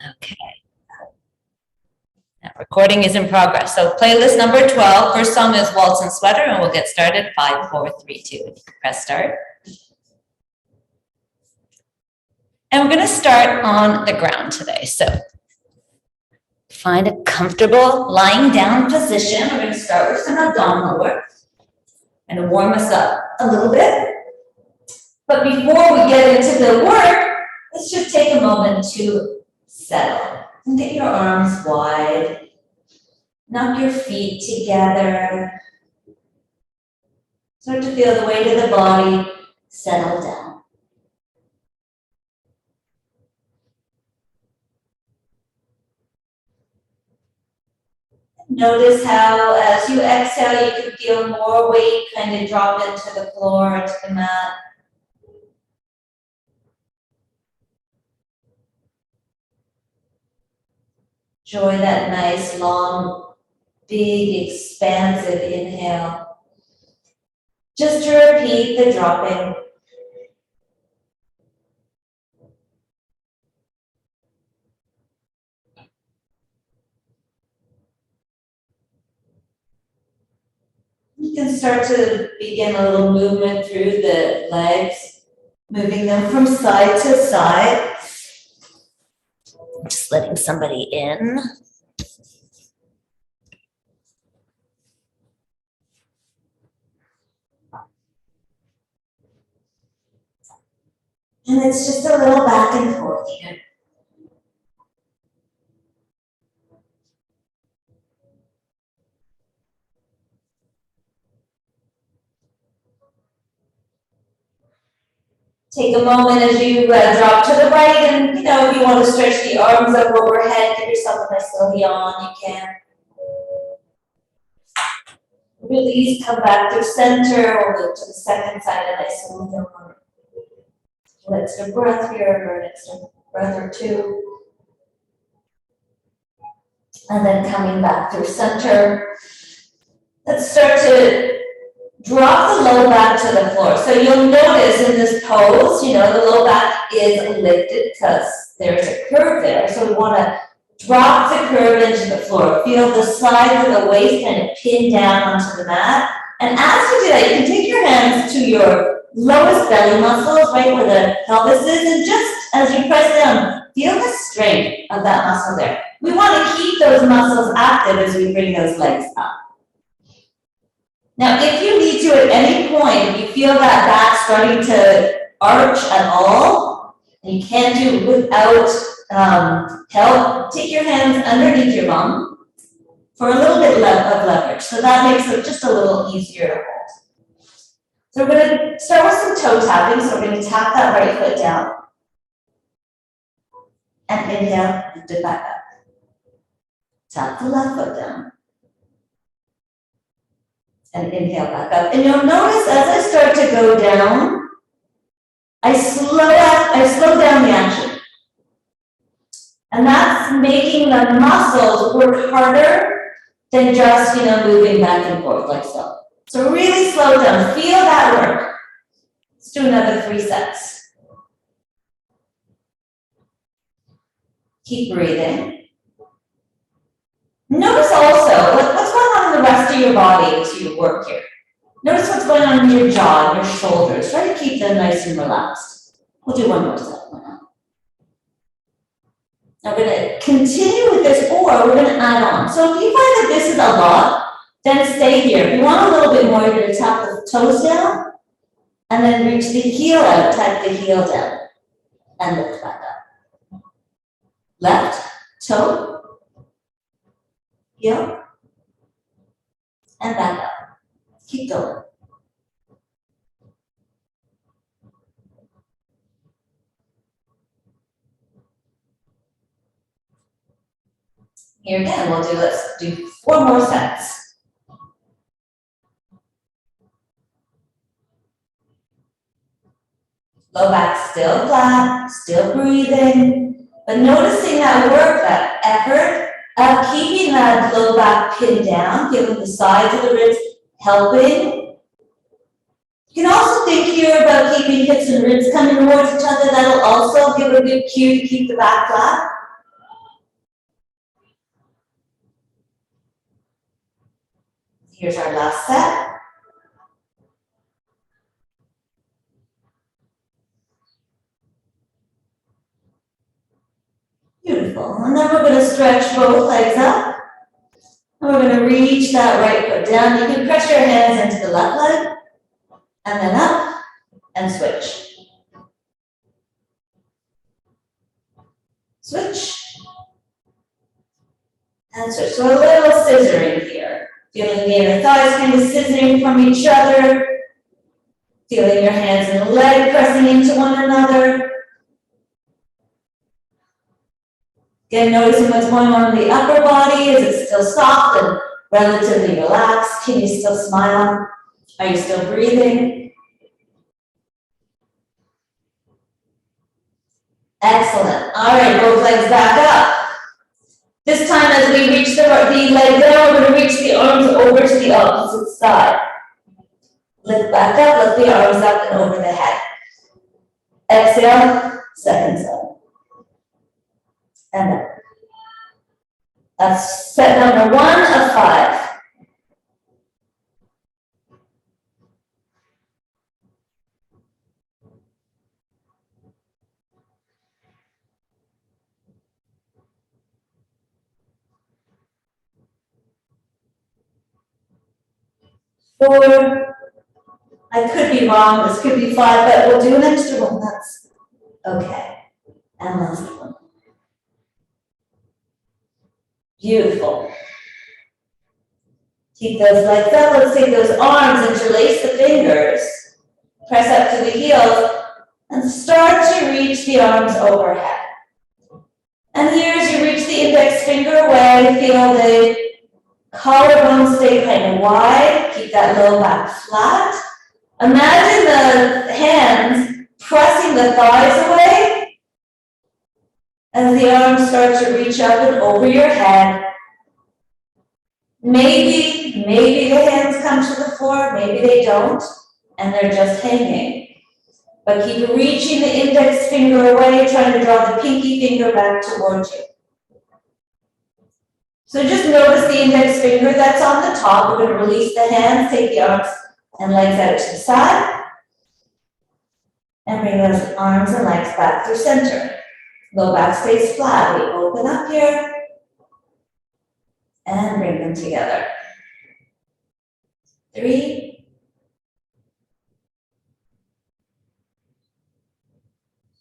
Okay. Now, recording is in progress. So playlist number 12, first song is Waltz and Sweater, and we'll get started. 5, 4, 3, 2. You can press start. And we're going to start on the ground today. So find a comfortable lying down position. We're going to start with some abdominal work and warm us up a little bit. But before we get into the work, let's just take a moment to settle and get your arms wide. Knock your feet together. Start to feel the weight of the body settle down. Notice how, as you exhale, you can feel more weight kind of drop into the floor, into the mat. Enjoy that nice, long, big, expansive inhale. Just to repeat the dropping. You can start to begin a little movement through the legs, moving them from side to side. Just letting somebody in. And it's just a little back and forth here. Take a moment as you drop to the right, and if you want to stretch the arms up overhead, give yourself a nice little yawn, you can. Release, come back to center, or go to the second side of nice and yawn. Let's do breath here, or an extra breath or two. And then coming back through center. Let's start to drop the low back to the floor. So you'll notice in this pose, the low back is lifted because there's a curve there. So we want to drop the curve into the floor. Feel the sides of the waist kind of pin down onto the mat. And as you do that, you can take your hands to your lowest belly muscles, right where the pelvis is, and just as you press down, feel the strength of that muscle there. We want to keep those muscles active as we bring those legs up. Now, if you need to at any point, if you feel that back starting to arch at all, and you can't do it without help, take your hands underneath your bum for a little bit of leverage. So that makes it just a little easier to hold. So we're going to start with some toe tapping. So we're going to tap that right foot down. And inhale, lift it back up. Tap the left foot down. And inhale back up. And you'll notice as I start to go down, I slow down the action. And that's making the muscles work harder than just, moving back and forth like so. So really slow down. Feel that work. Let's do another 3 sets. Keep breathing. Notice also what's going on in the rest of your body as you work here. Notice what's going on in your jaw and your shoulders. Try to keep them nice and relaxed. We'll do one more set now. Now we're going to continue with this, or we're going to add on. So if you find that this is a lot, then stay here. If you want a little bit more, you're going to tap the toes down, and then reach the heel out, tap the heel down, and lift back up. Left toe. Heel, and back up. Keep going. Here again, let's do 4 more sets. Low back still flat, still breathing, but noticing that work, that effort, of keeping that low back pinned down, feeling the sides of the ribs helping. You can also think here about keeping hips and ribs coming towards each other. That'll also give a good cue to keep the back flat. Here's our last set. Beautiful. And then we're going to stretch both legs up. And we're going to reach that right foot down. You can press your hands into the left leg. And then up and switch. Switch. And switch. So a little scissoring here. Feeling the inner thighs kind of scissoring from each other. Feeling your hands and leg pressing into one another. Again, noticing what's going on in the upper body. Is it still soft and relatively relaxed? Can you still smile? Are you still breathing? Excellent. All right, both legs back up. This time as we reach the leg down, we're going to reach the arms over to the opposite side. Lift back up, lift the arms up and over the head. Exhale, second side. And up. That's set number 1 of 5. Four. I could be wrong, this could be 5, but we'll do an extra one, that's okay. And last one. Beautiful. Keep those legs up, let's take those arms, interlace the fingers, press up to the heels, and start to reach the arms overhead. And here as you reach the index finger away, feel the collarbone stay kind of wide, keep that low back flat. Imagine the hands pressing the thighs away as the arms start to reach up and over your head. Maybe the hands come to the floor, maybe they don't, and they're just hanging. But keep reaching the index finger away, trying to draw the pinky finger back towards you. So just notice the index finger that's on the top. We're going to release the hands, take the arms and legs out to the side. And bring those arms and legs back through center. Low back stays flat. We open up here. And bring them together. 3.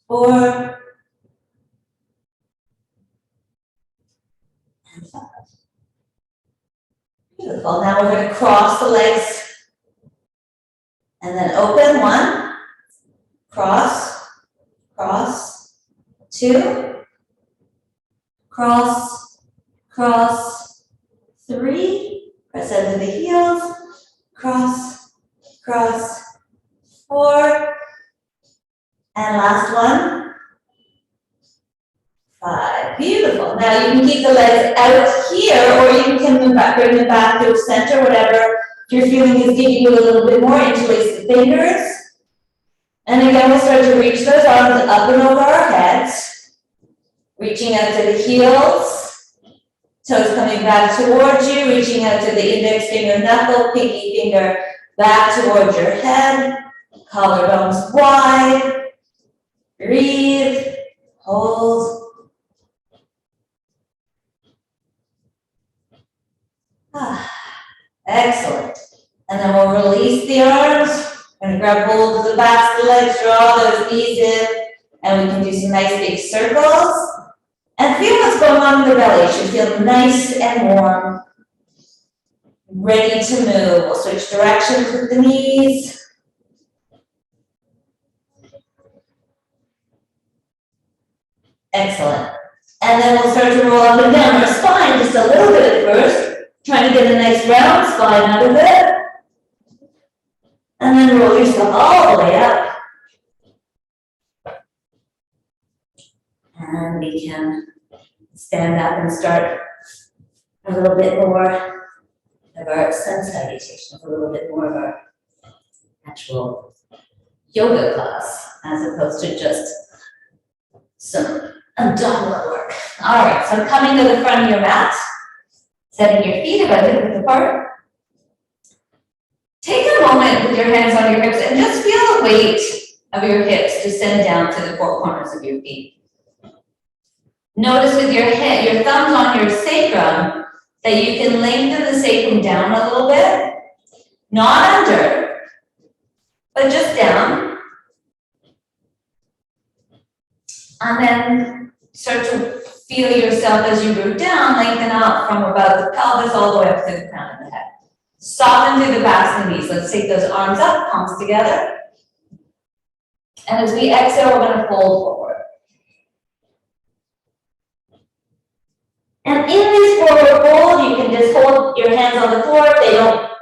4. And 5. Beautiful. Now we're going to cross the legs and then open. 1, cross, cross, 2, cross, cross, 3, press into the heels, cross, cross, 4, and last one, 5. Beautiful. Now you can keep the legs out here, or you can bring them back to center, whatever you're feeling is giving you a little bit more. Interlace the fingers. And again, we'll start to reach those arms up and over our heads. Reaching out to the heels. Toes coming back towards you. Reaching out to the index finger, knuckle, pinky finger back towards your head. Collarbones wide. Breathe. Hold. Excellent. And then we'll release the arms. We're going to grab hold of the backs of the legs, draw those knees in, and we can do some nice big circles. And feel what's going on in the belly. It should feel nice and warm. Ready to move. We'll switch directions with the knees. Excellent. And then we'll start to roll up and down our spine just a little bit at first. Trying to get a nice round spine out of it. And then roll yourself all the way up. And we can stand up and start a little bit more of our sun salutation, a little bit more of our actual yoga class, as opposed to just some abdominal work. All right, so I'm coming to the front of your mat. Setting your feet about hip width apart. Take a moment with your hands on your hips and just feel the weight of your hips descend down to the four corners of your feet. Notice with your thumbs on your sacrum that you can lengthen the sacrum down a little bit, not under, but just down. And then start to feel yourself as you root down, lengthen out from above the pelvis all the way up to the crown of the head. Soften through the backs and knees. Let's take those arms up, palms together. And as we exhale, we're going to fold forward. And in this forward fold, you can just hold your hands on the floor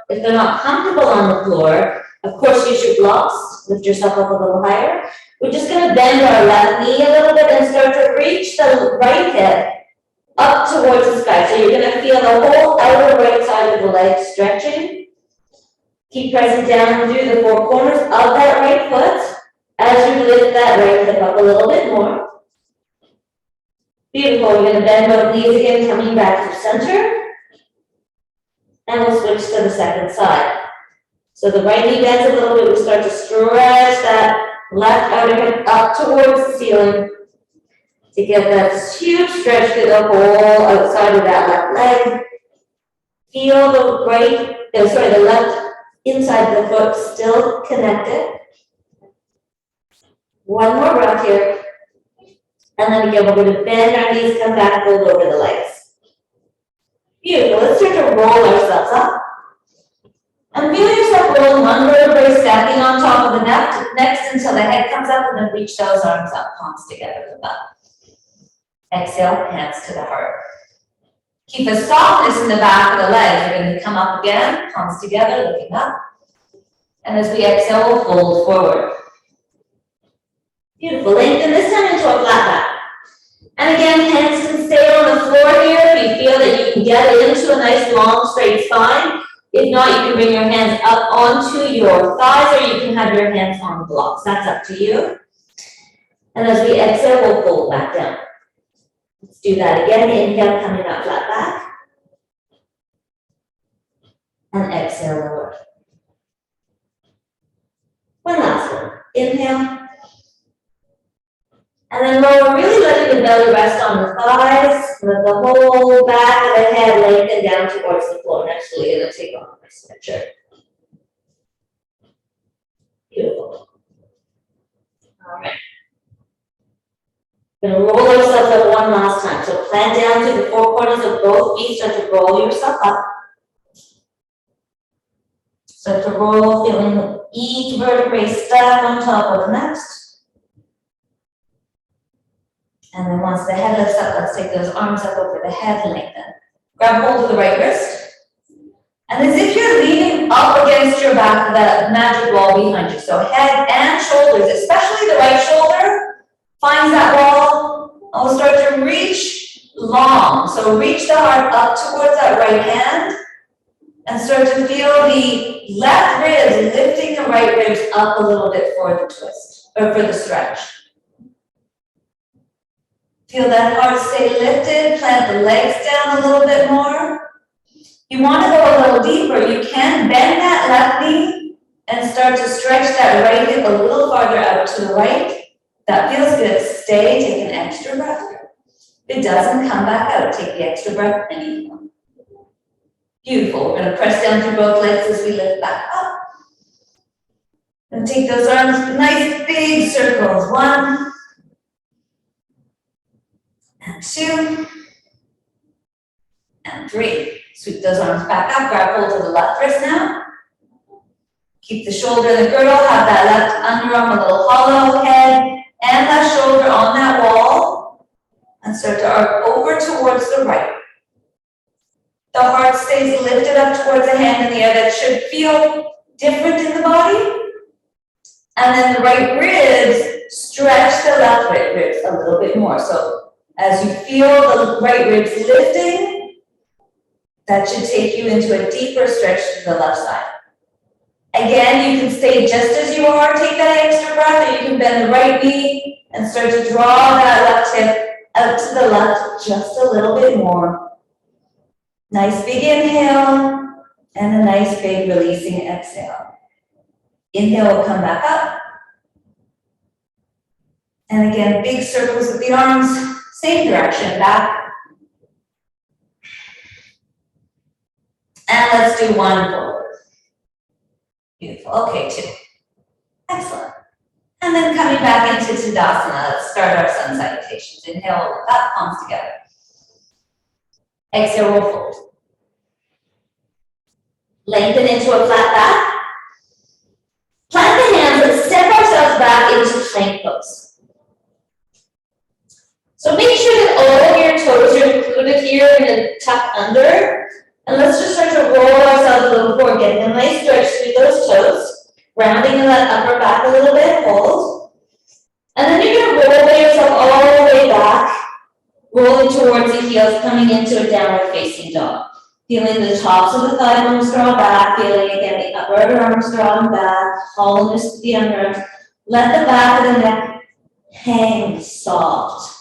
if they're not comfortable on the floor. Of course, use your blocks. Lift yourself up a little higher. We're just going to bend our left knee a little bit and start to reach the right hip up towards the sky. So you're going to feel the whole outer right side of the leg stretching. Keep pressing down through the four corners of that right foot as you lift that right hip up a little bit more. Beautiful. We're going to bend both knees again, coming back to center. And we'll switch to the second side. So the right knee bends a little bit. We start to stretch that left outer hip up towards the ceiling to get that huge stretch through the whole outside of that left leg. Feel the left inside the foot still connected. One more breath here. And then again, we're going to bend our knees, come back, fold over the legs. Beautiful. Let's start to roll ourselves up. And feel yourself roll one vertebrae stacking on top of the next until the head comes up, and then reach those arms up, palms together at the butt. Exhale, hands to the heart. Keep a softness in the back of the legs. You're going to come up again, palms together, looking up. And as we exhale, we'll fold forward. Beautiful. Lengthen this time into a flat back. And again, hands can stay on the floor here if you feel that you can get into a nice long straight spine. If not, you can bring your hands up onto your thighs, or you can have your hands on the blocks. That's up to you. And as we exhale, we'll fold back down. Let's do that again. Inhale, coming up flat back. And exhale, lower. One last one. Inhale. And then lower, really letting the belly rest on the thighs. Let the whole back of the head lengthen down towards the floor. I'm actually going to take off my sweatshirt. Beautiful. All right. We're going to roll ourselves up one last time. So plant down to the four corners of both feet. Start to roll yourself up. Start to roll, feeling each vertebrae stack on top of the next. And then once the head lifts up, let's take those arms up over the head, lengthen. Grab hold of the right wrist. And as if you're leaning up against your back, the magic wall behind you. So head and shoulders, especially the right shoulder, finds that wall. And we'll start to reach long. So reach the heart up towards that right hand. And start to feel the left ribs lifting the right ribs up a little bit for the twist, or for the stretch. Feel that heart stay lifted, plant the legs down a little bit more. You want to go a little deeper, you can bend that left knee and start to stretch that right hip a little farther out to the right. That feels good. Stay, take an extra breath here. If it doesn't, come back out, take the extra breath and inhale. Beautiful. We're going to press down through both legs as we lift back up. And take those arms, nice big circles. 1, and 2, and 3. Sweep those arms back up, grab hold of the left wrist now. Keep the shoulder in the girdle, have that left underarm a little hollow, head and that shoulder on that wall. And start to arc over towards the right. The heart stays lifted up towards the hand in the air. That should feel different in the body. And then the right ribs, stretch the left right ribs a little bit more. So as you feel the right ribs lifting, that should take you into a deeper stretch to the left side. Again, you can stay just as you are, take that extra breath, or you can bend the right knee and start to draw that left hip out to the left just a little bit more. Nice big inhale, And a nice big releasing exhale. Inhale, we'll come back up. And again, big circles with the arms, same direction, back. And let's do one forward. Beautiful, okay, two. Excellent. And then coming back into Tadasana, let's start our sun salutations. Inhale, look up, palms together. Exhale, roll forward. Lengthen into a flat back. Plant the hands and step ourselves back into plank pose. So make sure that all of your toes are included here in a tuck under. And let's just start to roll ourselves a little forward, getting a nice stretch through those toes. Rounding that upper back a little bit, hold. And then you're going to roll yourself all the way back, rolling towards the heels, coming into a downward facing dog. Feeling the tops of the thigh bones draw back, feeling again the upper arms drawing back, hollowness to the underarms. Let the back of the neck hang soft.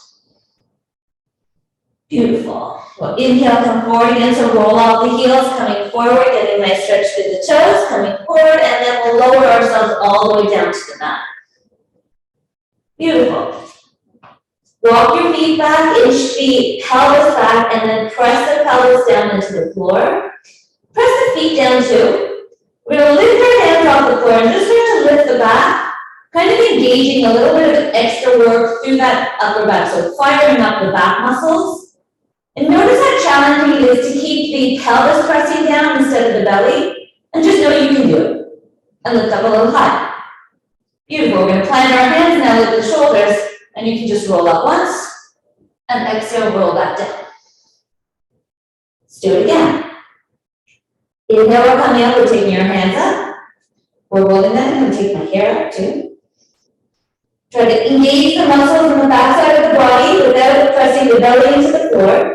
Beautiful. Well, inhale, come forward again, so roll out the heels, coming forward, getting a nice stretch through the toes, coming forward, and then we'll lower ourselves all the way down to the mat. Beautiful. Walk your feet back, inch feet, pelvis back, and then press the pelvis down into the floor. Press the feet down too. We're going to lift our hands off the floor and just start to lift the back, kind of engaging a little bit of extra work through that upper back, so firing up the back muscles. And notice how challenging it is to keep the pelvis pressing down instead of the belly, and just know you can do it. And lift up a little high. Beautiful. We're going to plant our hands now, lift the shoulders, and you can just roll up once, and exhale, roll back down. Let's do it again. Inhale, we're coming up, we're taking your hands up. We're rolling them, I'm going to take my hair up too. Try to engage the muscles on the back side of the body without pressing the belly into the floor.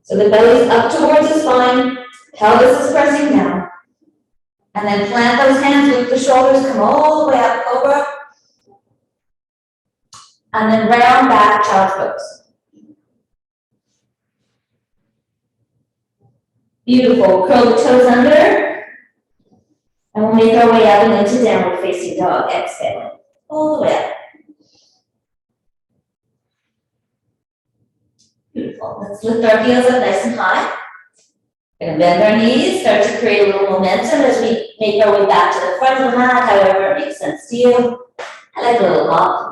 So the belly's up towards the spine, pelvis is pressing down. And then plant those hands, lift the shoulders, come all the way up, cobra. And then round back, child's pose. Beautiful, curl the toes under. And we'll make our way up and into downward facing dog, exhaling, all the way up. Beautiful, let's lift our heels up nice and high. We're going to bend our knees, start to create a little momentum as we make our way back to the front of the mat, however it makes sense to you. I like a little hop.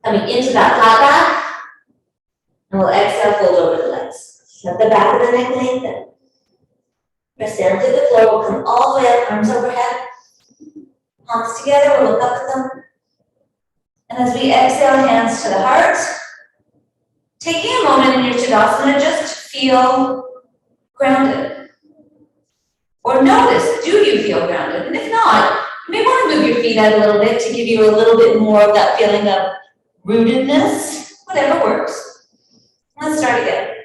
Coming into that flat back, and we'll exhale, fold over the legs. Let the back of the neck lengthen. Press down to the floor, we'll come all the way up, arms overhead. Palms together, we'll look up at them. And as we exhale, hands to the heart. Taking a moment in your Tadasana, just feel grounded. Or notice, do you feel grounded? And if not, you may want to move your feet out a little bit to give you a little bit more of that feeling of rootedness, whatever works. Let's start again.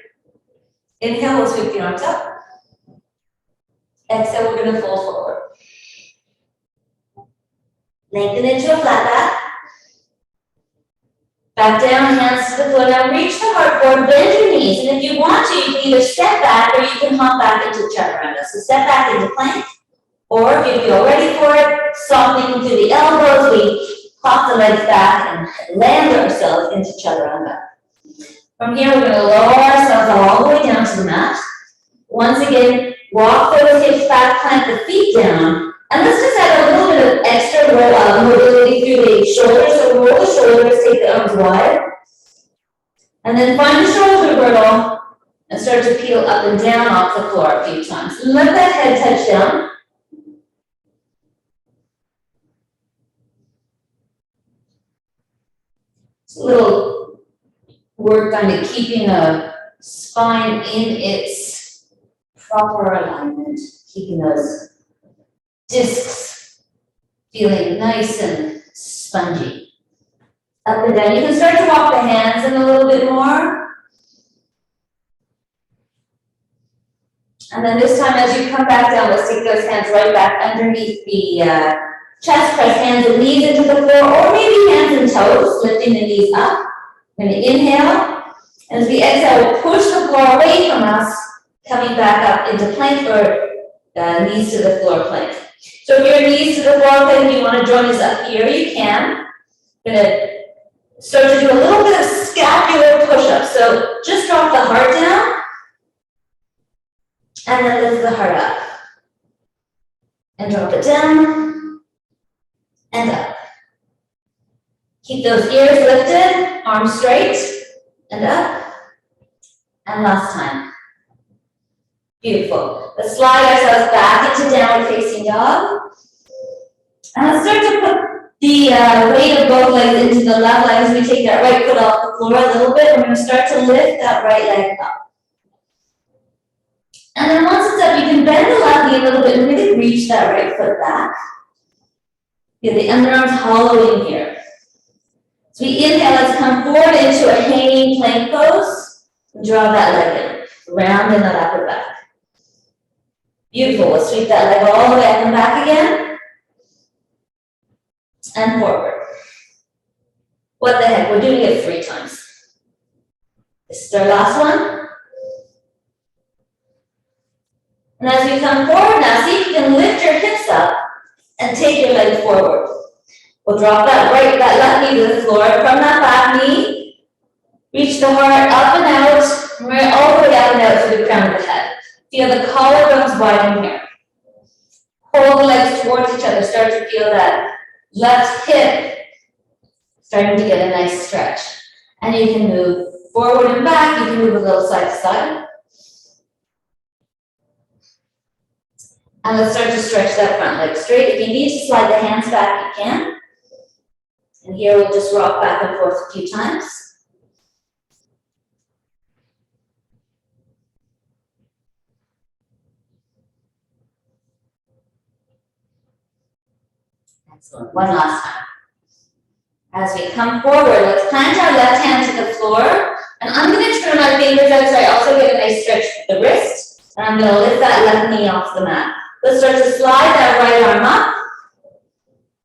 Inhale, we'll sweep the arms up. Exhale, we're going to fold forward. Lengthen into a flat back. Back down, hands to the floor. Now reach the heart forward, bend your knees. And if you want to, you can either step back or you can hop back into chaturanga. So step back into plank. Or if you feel ready for it, softening through the elbows, we pop the legs back and land ourselves into chaturanga. From here, we're going to lower ourselves all the way down to the mat. Once again, walk those hips back, plant the feet down. And let's just add a little bit of extra mobility through the shoulders. So roll the shoulders, take the arms wide. And then find the shoulder girdle and start to peel up and down off the floor a few times. And let that head touch down. It's a little work on keeping the spine in its proper alignment, keeping those discs feeling nice and spongy. Up and down. You can start to walk the hands in a little bit more. And then this time as you come back down, let's take those hands right back underneath the chest. Press hands and knees into the floor, or maybe hands and toes, lifting the knees up. We're going to inhale. And as we exhale, push the floor away from us. coming back up into plank or knees to the floor plank. So if your knees to the floor plank, you want to join us up here, you can. I'm gonna start to do a little bit of scapular push-up. So just drop the heart down and then lift the heart up. And drop it down and up. Keep those ears lifted, arms straight and up. And last time. Beautiful. Let's slide ourselves back into downward facing dog. And let's start to put the weight of both legs into the left leg as we take that right foot off the floor a little bit. We're going to start to lift that right leg up. And then once it's up, you can bend the left knee a little bit and really reach that right foot back. Get the underarms hollowing here. So we inhale, let's come forward into a hanging plank pose. And draw that leg in, round in that upper back. Beautiful, we'll sweep that leg all the way up and back again. And forward. What the heck, we're doing it 3 times. This is our last one. And as you come forward now, see if you can lift your hips up and take your leg forward. We'll drop that left knee to the floor. From that back knee, reach the heart up and out, right all the way up and out to the crown of the head. Feel the collarbones widen here. Hold the legs towards each other. Start to feel that left hip starting to get a nice stretch. And you can move forward and back. You can move a little side to side. And let's start to stretch that front leg straight. If you need to slide the hands back, you can. And here we'll just rock back and forth a few times. Excellent. One last time. As we come forward, let's plant our left hand to the floor. And I'm going to turn my fingers out so I also get a nice stretch with the wrist. And I'm going to lift that left knee off the mat. Let's start to slide that right arm up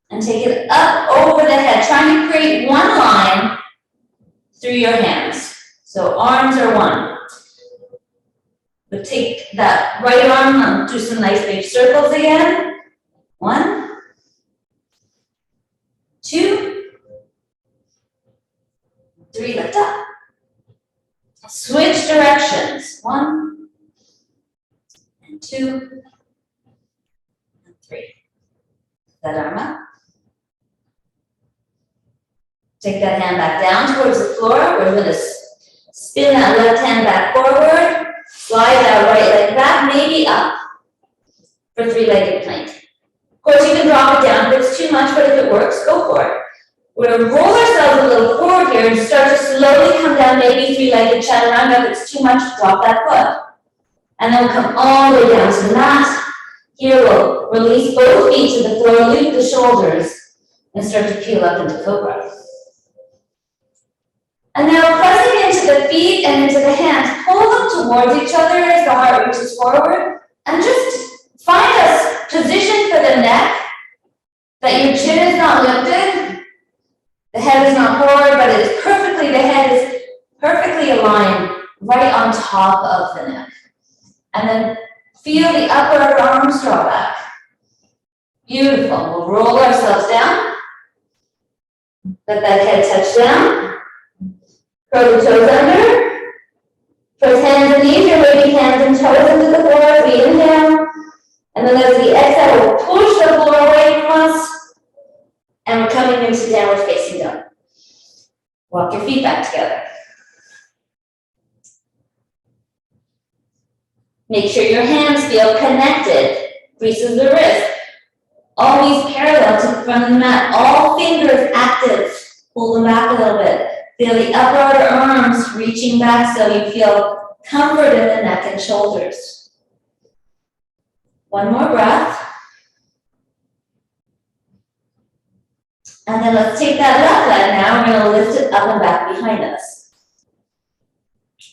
and take it up over the head, trying to create one line through your hands. So arms are one. We'll take that right arm and do some nice big circles again. 1, 2, 3, lift up. Switch directions. 1 and 2. 3. That arm up. Take that hand back down towards the floor. We're going to spin that left hand back forward. Slide that right leg back, maybe up for 3-legged plank. Of course, you can drop it down if it's too much, but if it works, go for it. We're going to roll ourselves a little forward here and start to slowly come down, maybe 3-legged chaturanga. If it's too much, drop that foot. And then we'll come all the way down to the mat. Here we'll release both feet to the floor, loop the shoulders, and start to peel up into cobra. And now pressing into the feet and into the hands, pull them towards each other as the heart reaches forward, and just find a position for the neck, that your chin is not lifted, the head is not forward, but it's perfectly, the head is perfectly aligned right on top of the neck. And then feel the upper arms draw back. Beautiful. We'll roll ourselves down. Let that head touch down. Curl the toes under. Press hands and knees, your baby hands and toes into the floor as we inhale. And then as we exhale, we'll push the floor away from us. And we're coming into downward facing dog. Walk your feet back together. Make sure your hands feel connected. Creases the wrist. Always parallel to the front of the mat. All fingers active. Pull them back a little bit. Feel the upper arms reaching back so you feel comfort in the neck and shoulders. One more breath. And then let's take that left leg now. We're going to lift it up and back behind us.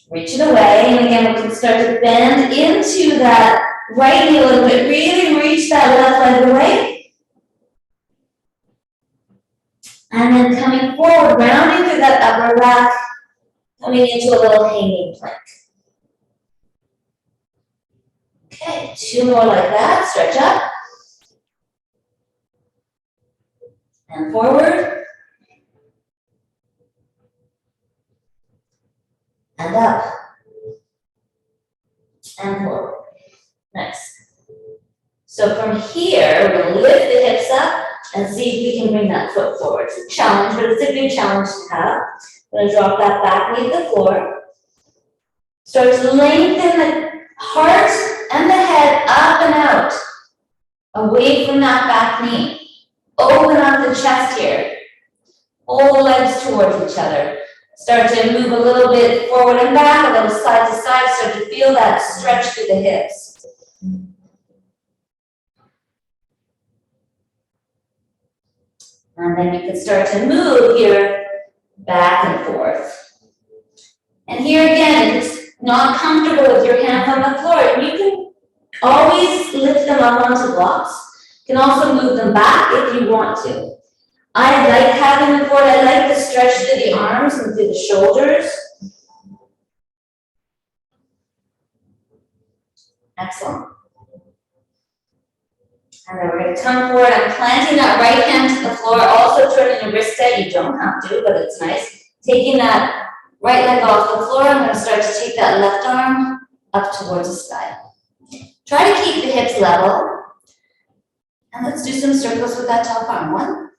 Reach it away, and again, we can start to bend into that right knee a little bit. Really reach that left leg away. And then coming forward, rounding through that upper back, coming into a little hanging plank. Okay, 2 more like that, stretch up. And forward. And up. And forward. Nice. So from here, we're gonna lift the hips up and see if we can bring that foot forward. It's a challenge, but it's a good challenge to have. I'm gonna drop that back knee to the floor. Start to lengthen the heart and the head up and out. Away from that back knee. Open up the chest here. Hold the legs towards each other. Start to move a little bit forward and back, a little side to side. Start to feel that stretch through the hips. And then you can start to move here back and forth. And here again, if it's not comfortable with your hands on the floor, you can always lift them up onto blocks. You can also move them back if you want to. I like having the board. I like the stretch through the arms and through the shoulders. Excellent. And then we're going to come forward. I'm planting that right hand to the floor, also turning the wrist out. You don't have to, but it's nice. Taking that right leg off the floor, I'm going to start to take that left arm up towards the sky. Try to keep the hips level. And let's do some circles with that top arm. 1,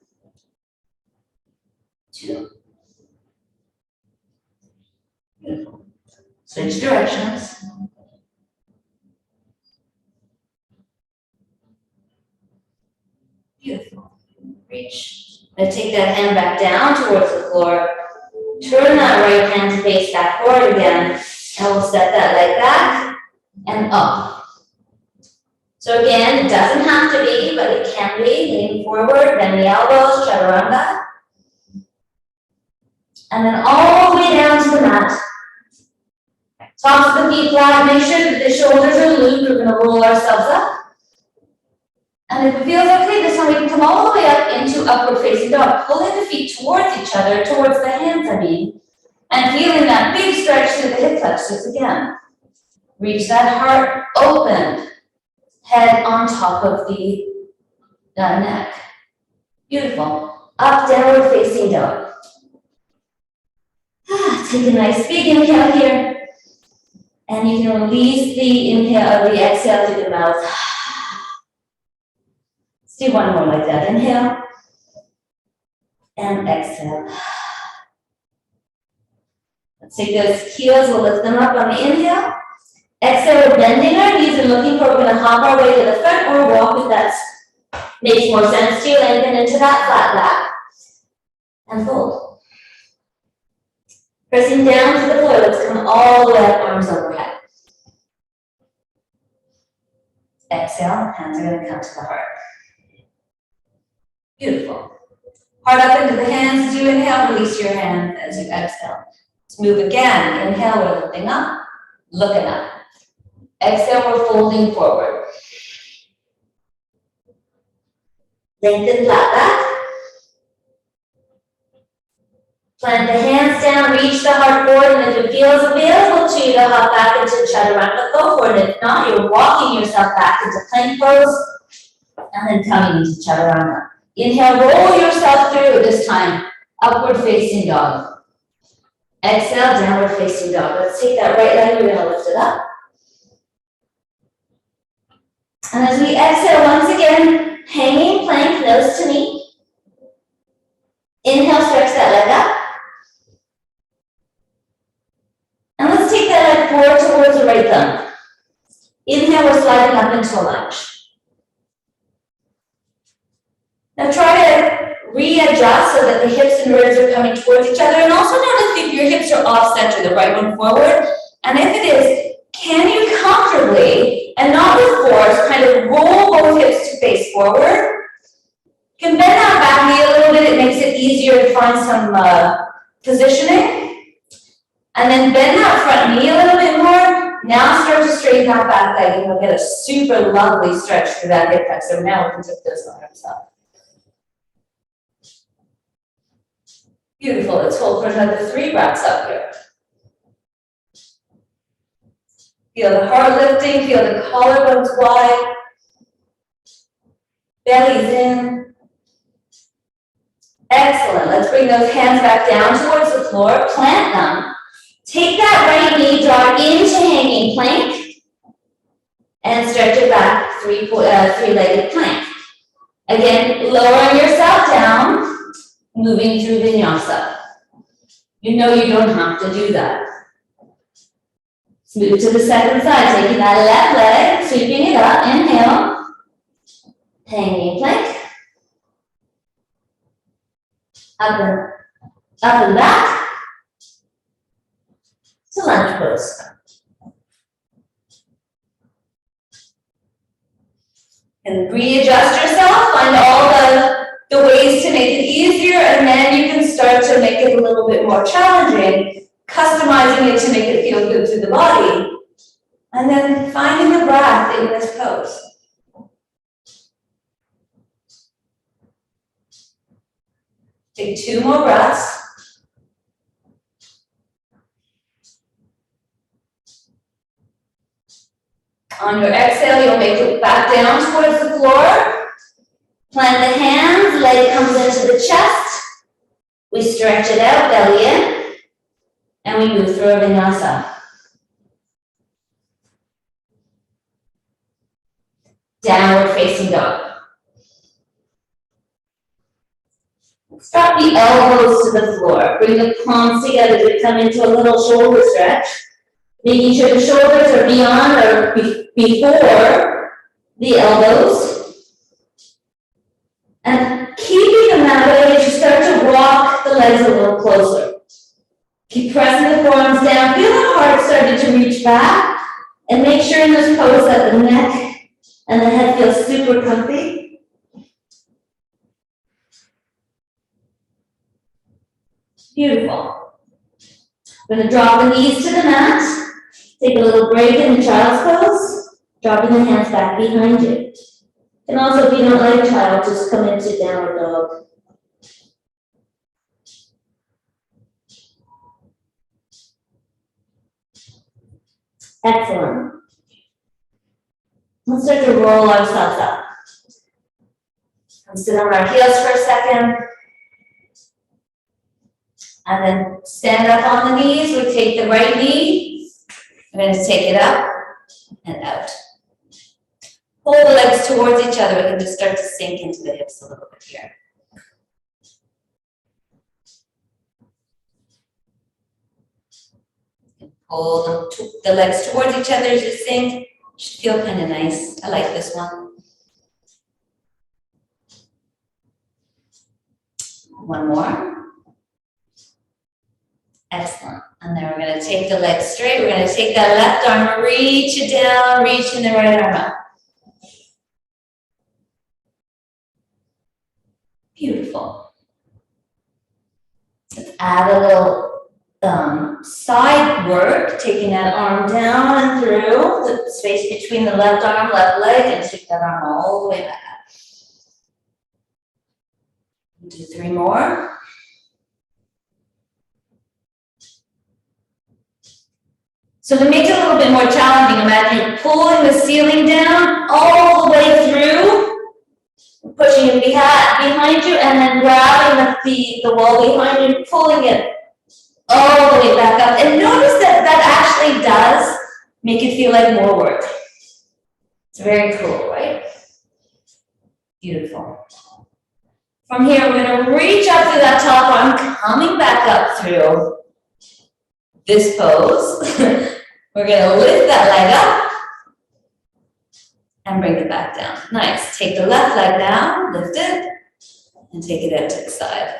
2. Beautiful. Switch directions. Beautiful. Reach. Now take that hand back down towards the floor. Turn that right hand to face back forward again. And we'll step that leg back and up. So again, it doesn't have to be, but it can be. Lean forward, bend the elbows, chaturanga. And then all the way down to the mat. Tops of the feet flat. Make sure that the shoulders are looped. We're going to roll ourselves up. And if it feels okay, this time we can come all the way up into upward facing dog. Pulling the feet towards each other, towards the hands, and feeling that big stretch through the hip flexors again. Reach that heart open, head on top of the neck. Beautiful. Up, downward facing dog. Take a nice big inhale here. And you can release the inhale or the exhale through the mouth. Do one more like that. Inhale and exhale. Let's take those heels, we'll lift them up on the inhale. Exhale, we're bending our knees and looking forward. We're going to hop our way to the front or walk if that makes more sense to you. Lengthen into that flat back and fold. Pressing down to the floor, let's come all the way up, arms overhead. Exhale, hands are going to come to the heart. Beautiful. Heart up into the hands as you inhale, release your hand as you exhale. Let's move again. Inhale, we're lifting up, looking up. Exhale, we're folding forward. Lengthen flat back. Plant the hands down, reach the heart forward, and if it feels available to you to hop back into chaturanga, go for it. If not, you're walking yourself back into plank pose, and then coming into chaturanga. Inhale, roll yourself through this time, upward facing dog. Exhale, downward facing dog. Let's take that right leg, we're gonna lift it up. And as we exhale, once again, hanging plank, nose to knee. Inhale, stretch that leg up. And let's take that leg forward towards the right thumb. Inhale, we're sliding up into a lunge. Now try to readjust so that the hips and ribs are coming towards each other, and also notice if your hips are off center, the right one forward. And if it is, can you comfortably, and not with force, kind of roll both hips to face forward? You can bend that back knee a little bit, it makes it easier to find some positioning. And then bend that front knee a little bit more. Now start to straighten that back leg, and you'll get a super lovely stretch through that hip flexor. Now we can tip those arms up. Beautiful. Let's hold for another 3 breaths up here. Feel the heart lifting, feel the collarbones wide. Belly's in. Excellent. Let's bring those hands back down towards the floor. Plant them. Take that right knee, draw into hanging plank, and stretch it back, three-legged plank. Again, lowering yourself down, moving through vinyasa. You know you don't have to do that. Let's move to the second side, taking that left leg, sweeping it up, inhale, hanging plank, up and back, to lunge pose. And readjust yourself, find all the ways to make it easier, and then you can start to make it a little bit more challenging, customizing it to make it feel good through the body, and then finding the breath in this pose. Take 2 more breaths. On your exhale, you'll make it back down towards the floor. Plant the hands, leg comes into the chest. We stretch it out, belly in, and we move through a vinyasa. Downward facing dog. Let's drop the elbows to the floor. Bring the palms together to come into a little shoulder stretch. Making sure the shoulders are beyond or before the elbows. And keeping them that way as you start to walk the legs a little closer. Keep pressing the forearms down. Feel the heart starting to reach back. And make sure in this pose that the neck and the head feel super comfy. Beautiful. We're going to drop the knees to the mat. Take a little break in the child's pose, dropping the hands back behind you. And also, if you don't like child, just come into downward dog. Excellent. Let's start to roll ourselves up. Come sit on our heels for a second. And then stand up on the knees. We take the right knee. We're going to take it up and out. Pull the legs towards each other. We can just start to sink into the hips a little bit here. Pull the legs towards each other as you sink. Should feel kind of nice. I like this one. One more. Excellent. And then we're going to take the legs straight. We're going to take that left arm, reach it down, reaching the right arm up. Beautiful. Let's add a little side work, taking that arm down and through the space between the left arm, left leg, and take that arm all the way back up. Do 3 more. So to make it a little bit more challenging, imagine pulling the ceiling down all the way through, pushing it behind you, and then grabbing the wall behind you, pulling it all the way back up. And notice that that actually does make it feel like more work. It's very cool, right? Beautiful. From here, we're going to reach up through that top arm, coming back up through this pose. We're going to lift that leg up and bring it back down. Nice. Take the left leg down, lift it, and take it out to the side.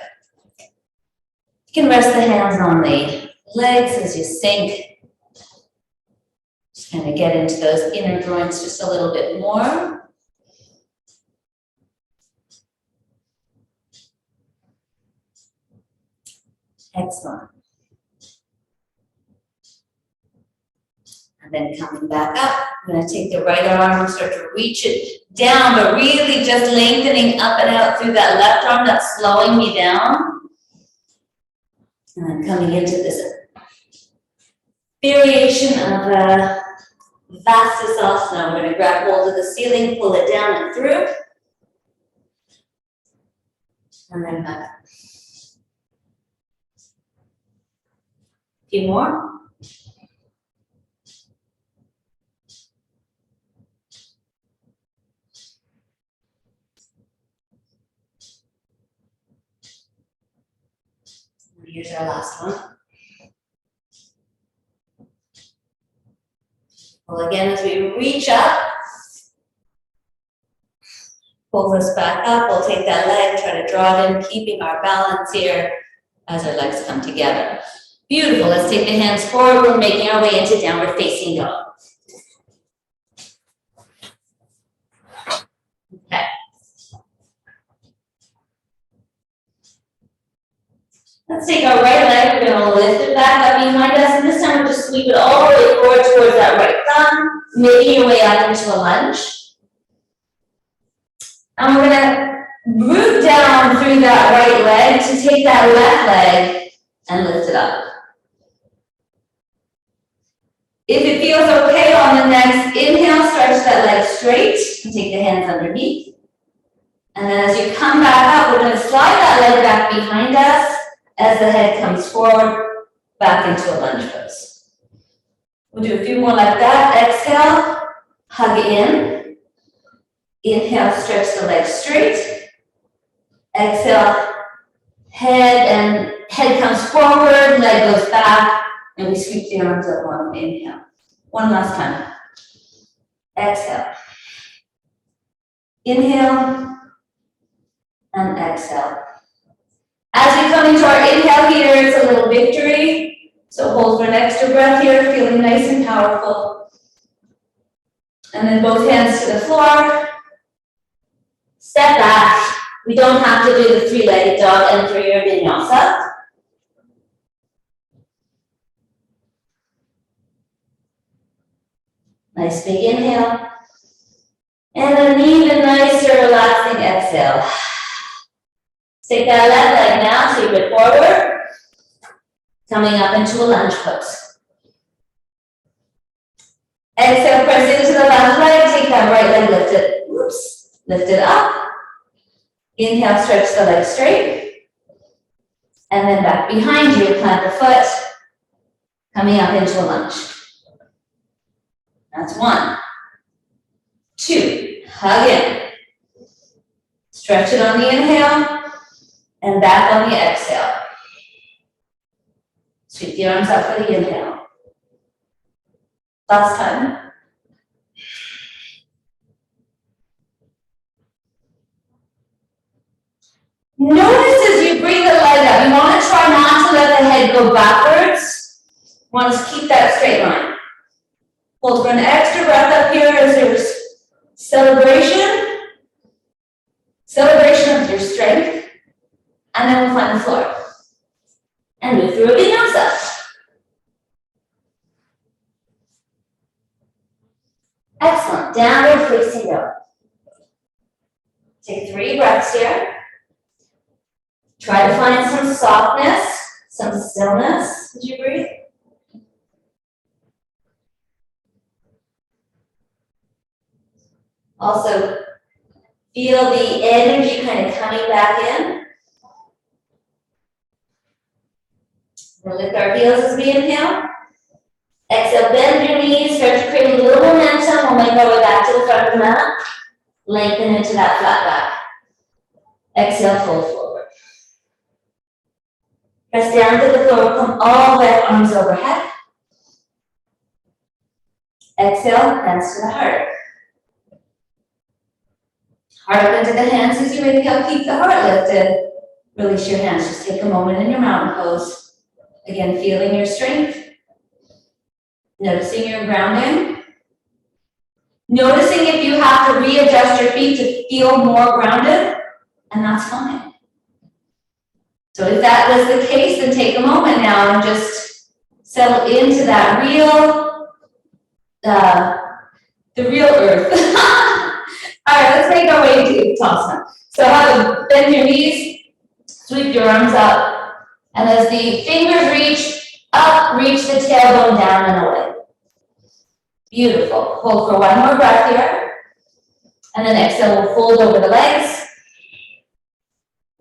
You can rest the hands on the legs as you sink. Just kind of get into those inner joints just a little bit more. Excellent. And then coming back up, I'm going to take the right arm and start to reach it down, but really just lengthening up and out through that left arm that's slowing me down. And then coming into this variation of Vasisasana. We're gonna grab hold of the ceiling, pull it down and through. And then back up. A few more. Here's our last one. Well, again, as we reach up, pull this back up, we'll take that leg, try to draw it in, keeping our balance here as our legs come together. Beautiful, let's take the hands forward, we're making our way into downward facing dog. Okay. Let's take our right leg, we're gonna lift it back up behind us, and this time we'll just sweep it all the way forward towards that right thumb, making your way up into a lunge. And we're gonna root down through that right leg to take that left leg and lift it up. If it feels okay on the next inhale, stretch that leg straight and take the hands underneath. And then as you come back up, we're gonna slide that leg back behind us as the head comes forward, back into a lunge pose. We'll do a few more like that. Exhale, hug in. Inhale, stretch the legs straight. Exhale, head comes forward, leg goes back, and we sweep the arms up on the inhale. One last time. Exhale. Inhale, and exhale. As we come into our inhale here, it's a little victory. So hold for an extra breath here, feeling nice and powerful. And then both hands to the floor. Step back. We don't have to do the three-legged dog and through your vinyasa. Nice big inhale. And an even nicer, relaxing exhale. Take that left leg now, sweep it forward. Coming up into a lunge pose. Exhale, press into the left leg, take that right leg, lift it up. Inhale, stretch the leg straight. And then back behind you, plant the foot. Coming up into a lunge. That's 1, 2, hug in. Stretch it on the inhale. And back on the exhale. Sweep the arms up for the inhale. Last time. Notice as you bring the leg up, you want to try not to let the head go backwards. You want to keep that straight line. Hold for an extra breath up here as there's celebration of your strength. And then we'll find the floor. And move through a vinyasa. Excellent. Downward facing dog. Take 3 breaths here. Try to find some softness, some stillness as you breathe. Also, feel the energy kind of coming back in. We'll lift our heels as we inhale. Exhale, bend your knees, start to create a little momentum. We'll make our way back to the front of the mat. Lengthen into that flat back. Exhale, fold forward. Press down to the floor, come all the way, arms overhead. Exhale, hands to the heart. Heart up into the hands as you inhale, keep the heart lifted. Release your hands, just take a moment in your mountain pose. Again, feeling your strength. Noticing your grounding. Noticing if you have to readjust your feet to feel more grounded, and that's fine. So if that was the case, then take a moment now and just settle into that the real earth. All right, let's make our way to Uttanasana. So bend your knees, sweep your arms up. And as the fingers reach up, reach the tailbone down and away. Beautiful. Hold for one more breath here. And then exhale, we'll fold over the legs.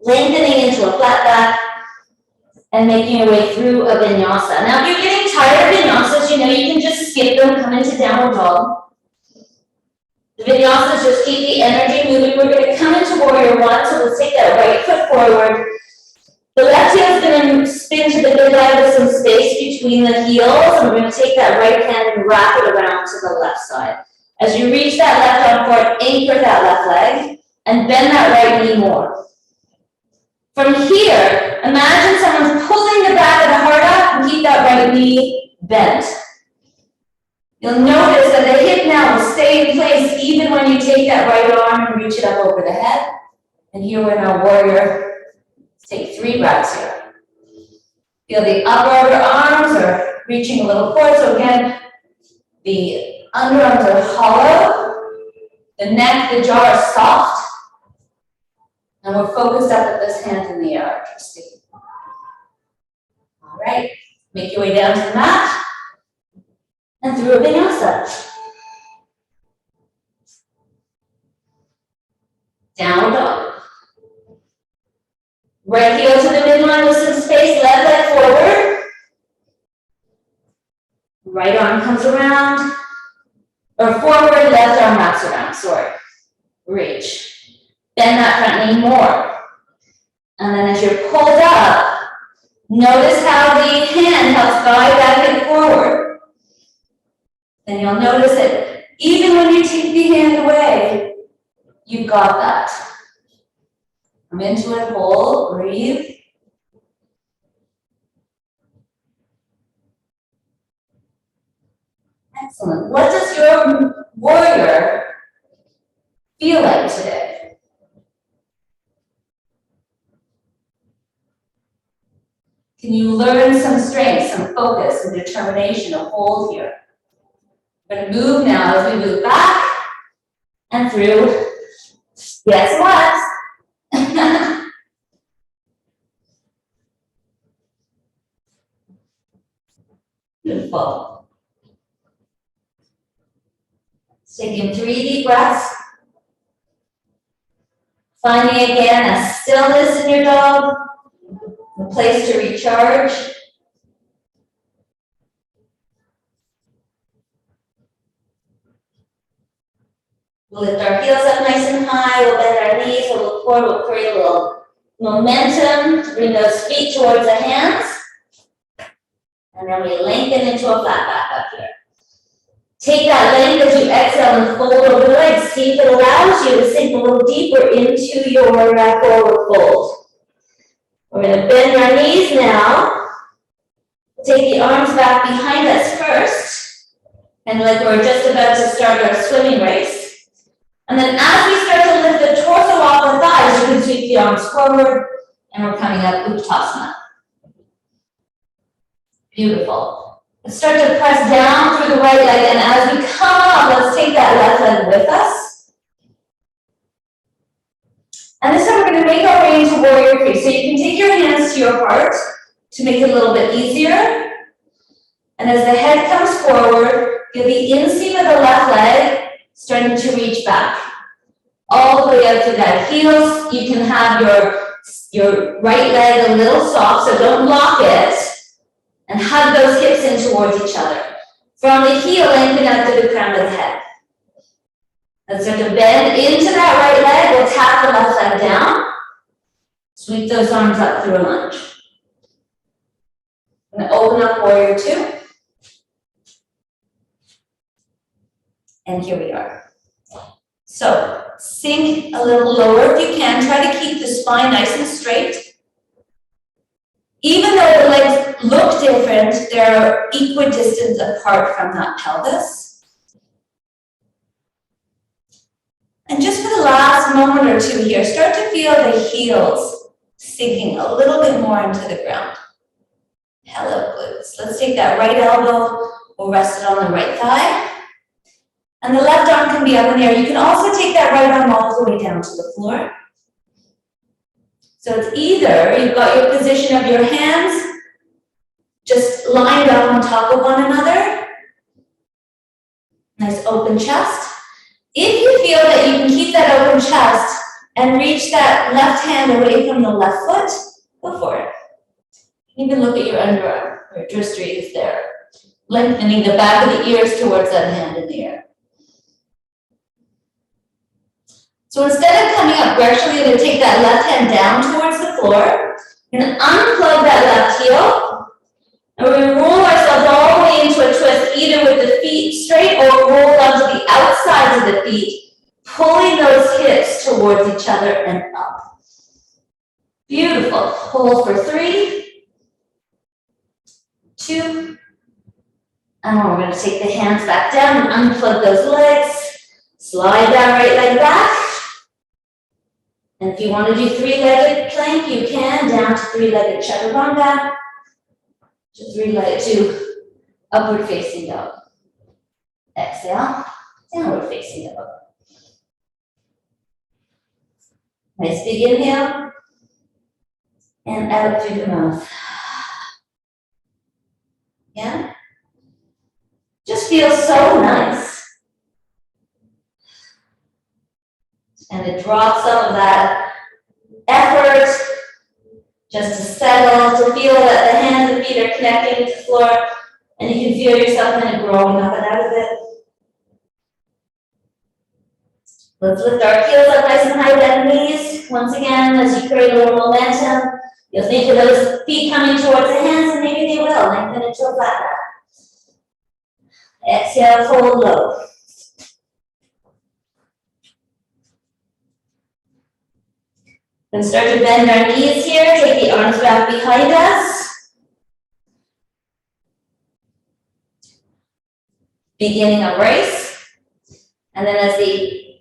Lengthening into a flat back. And making your way through a vinyasa. Now, if you're getting tired of vinyasas, you can just skip them, come into downward dog. The vinyasas just keep the energy moving. We're going to come into warrior one, so let's take that right foot forward. The left heel is going to spin to the midline with some space between the heels, and we're going to take that right hand and wrap it around to the left side. As you reach that left arm forward, anchor that left leg, and bend that right knee more. From here, imagine someone's pulling the back of the heart up and keep that right knee bent. You'll notice that the hip now will stay in place even when you take that right arm and reach it up over the head. And here we're in our warrior. Let's take 3 breaths here. Feel the upper arms are reaching a little forward. So again, the underarms are hollow. The neck, the jaw are soft. And we're focused up at this hand in the air. All right, make your way down to the mat and through a vinyasa. Downward dog. Right heel to the midline with some space, left leg forward. Right arm comes around, or forward, left arm wraps around, sorry. Reach. Bend that front knee more. And then as you're pulled up, notice how the hand helps guide that hip forward. Then you'll notice that even when you take the hand away, you've got that. Come into it, hold, breathe. Excellent. What does your warrior feel like today? Can you learn some strength, some focus, some determination, a hold here? We're going to move now as we move back and through. Guess what? Beautiful. Take in 3 deep breaths. Finding again a stillness in your dog. A place to recharge. We'll lift our heels up nice and high. We'll bend our knees. We'll look forward. We'll create a little momentum to bring those feet towards the hands. And then we lengthen into a flat back up here. Take that length as you exhale and fold over the legs. See if it allows you to sink a little deeper into your forward fold. We're going to bend our knees now. Take the arms back behind us first. And like we're just about to start our swimming race. And then as we start to lift the torso off the thighs, you can sweep the arms forward. And we're coming up Uttanasana. Beautiful. Let's start to press down through the right leg. And as we come up, let's take that left leg with us. And this time we're going to make our way into warrior 3. So you can take your hands to your heart to make it a little bit easier. And as the head comes forward, feel the inseam of the left leg starting to reach back. All the way up to that heels. You can have your right leg a little soft, so don't lock it. And hug those hips in towards each other. From the heel, lengthen out to the crown of the head. Let's start to bend into that right leg. We'll tap the left leg down. Sweep those arms up through a lunge. I'm going to open up warrior 2. And here we are. So sink a little lower if you can. Try to keep the spine nice and straight. Even though the legs look different, they're equidistant apart from that pelvis. And just for the last moment or two here, start to feel the heels sinking a little bit more into the ground. Hello, glutes. Let's take that right elbow. We'll rest it on the right thigh. And the left arm can be up in the air. You can also take that right arm all the way down to the floor. So it's either you've got your position of your hands just lined up on top of one another, Nice open chest. If you feel that you can keep that open chest and reach that left hand away from the left foot, go for it. Even look at your underarm, or your wrist is there. Lengthening the back of the ears towards that hand in the air. So instead of coming up, we're actually going to take that left hand down towards the floor. We're going to unplug that left heel. And we're going to roll ourselves all the way into a twist, either with the feet straight or roll onto the outsides of the feet, pulling those hips towards each other and up. Beautiful. Hold for 3, 2, and we're going to take the hands back down and unplug those legs. Slide that right leg back. And if you want to do 3-legged plank, you can, down to 3-legged chaturanga. To upward facing dog. Exhale, downward facing dog. Nice big inhale. And out through the mouth. Yeah? Just feels so nice. And to drop some of that effort, just to settle, to feel that the hands and feet are connecting to the floor, and you can feel yourself kind of growing up and out of it. Let's lift our heels up nice and high, bend knees. Once again, as you create a little momentum, you'll think of those feet coming towards the hands, and maybe they will lengthen into a flat back. Exhale, hold low. Then start to bend our knees here, take the arms back behind us. Beginning a brace. And then as the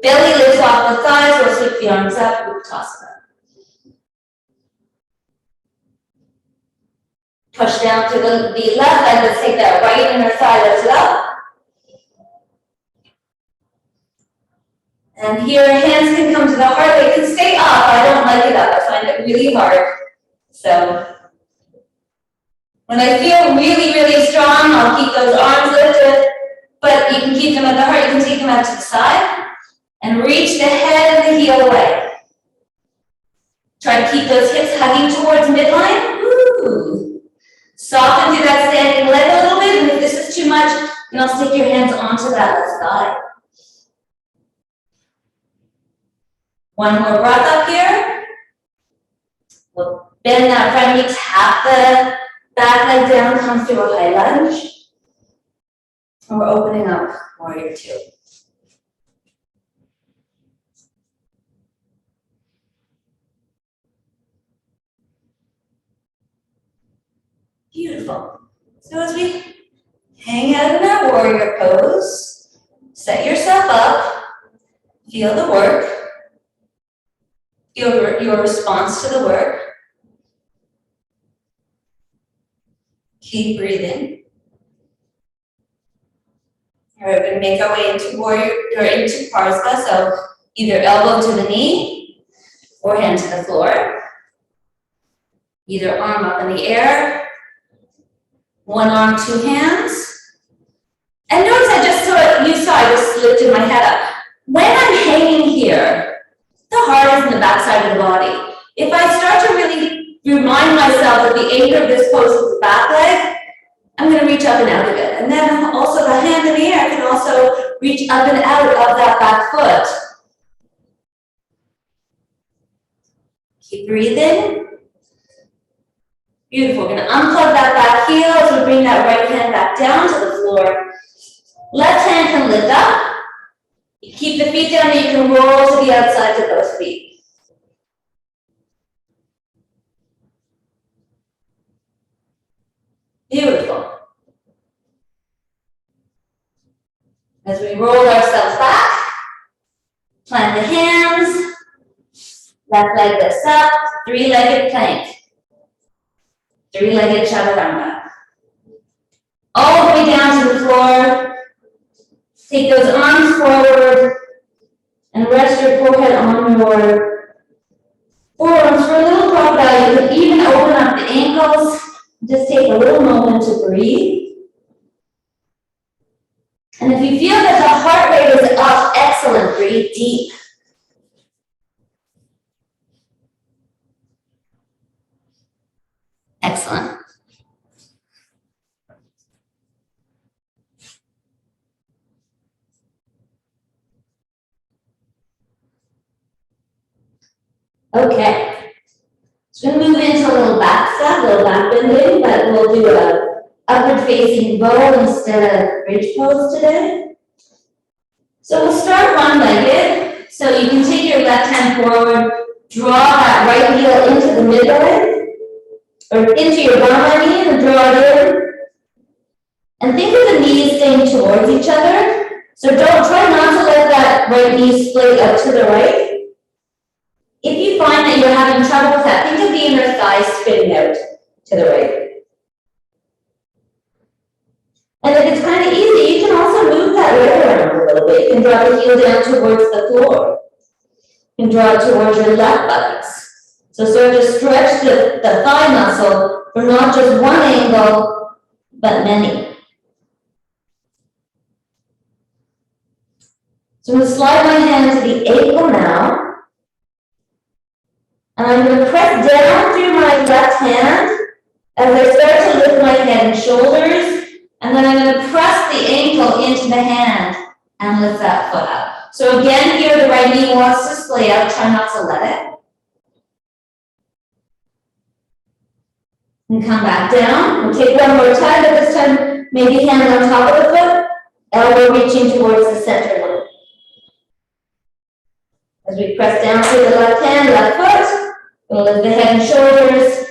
belly lifts off the thighs, we'll sweep the arms up, Uttanasana. Push down to the left leg, let's take that right inner thigh, lift it up. And here, hands can come to the heart. They can stay up. I don't like it up. I find it really hard. So when I feel really, really strong, I'll keep those arms lifted. But you can keep them at the heart. You can take them out to the side and reach the head and the heel away. Try to keep those hips hugging towards midline. Woo. Soften through that standing leg a little bit. And if this is too much, you know, stick your hands onto that left thigh. One more breath up here. We'll bend that front knee, tap the back leg down, come through a high lunge. And we're opening up warrior 2. Beautiful. So as we hang out in our warrior pose, set yourself up, feel the work. Your response to the work. Keep breathing. All right, we're going to make our way into warrior or into Parsva. So either elbow to the knee or hand to the floor. Either arm up in the air. One arm, 2 hands. And notice I just lifted my head up. When I'm hanging here, the heart is in the back side of the body. If I start to really remind myself that the anchor of this pose is the back leg, I'm going to reach up and out of it. And then also the hand in the air can also reach up and out of that back foot. Keep breathing. Beautiful. We're going to unplug that back heel as we bring that right hand back down to the floor. Left hand can lift up. You keep the feet down and you can roll to the outsides of those feet. Beautiful. As we roll ourselves back, plant the hands, left leg lifts up, 3-legged plank, 3-legged chaturanga. All the way down to the floor. Take those arms forward and rest your forehead on your forearms for a little crocodile. You can even open up the ankles. Just take a little moment to breathe. And if you feel that the heart rate is up, excellent, breathe deep. Excellent. Okay. So we're going to move into a little back step, a little back bending, but we'll do a upward facing bow instead of bridge pose today. So we'll start one-legged. So you can take your left hand forward, draw that right heel into the midline, or into your bum, I mean, and draw it in. And think of the knees staying towards each other. So try not to let that right knee split out to the right. If you find that you're having trouble with that, think of the inner thigh spitting out to the right. And if it's kind of easy, you can also move that right arm a little bit. You can draw the heel down towards the floor. You can draw it towards your left buttocks. So sort of stretch the thigh muscle for not just one angle, but many. So I'm going to slide my hand to the ankle now. And I'm going to press down through my left hand as I start to lift my head and shoulders. And then I'm going to press the ankle into the hand and lift that foot up. So again, here the right knee wants to splay out. Try not to let it. And come back down. We'll take one more time, but this time maybe hand on top of the foot, elbow reaching towards the center line. As we press down through the left hand, left foot, we'll lift the head and shoulders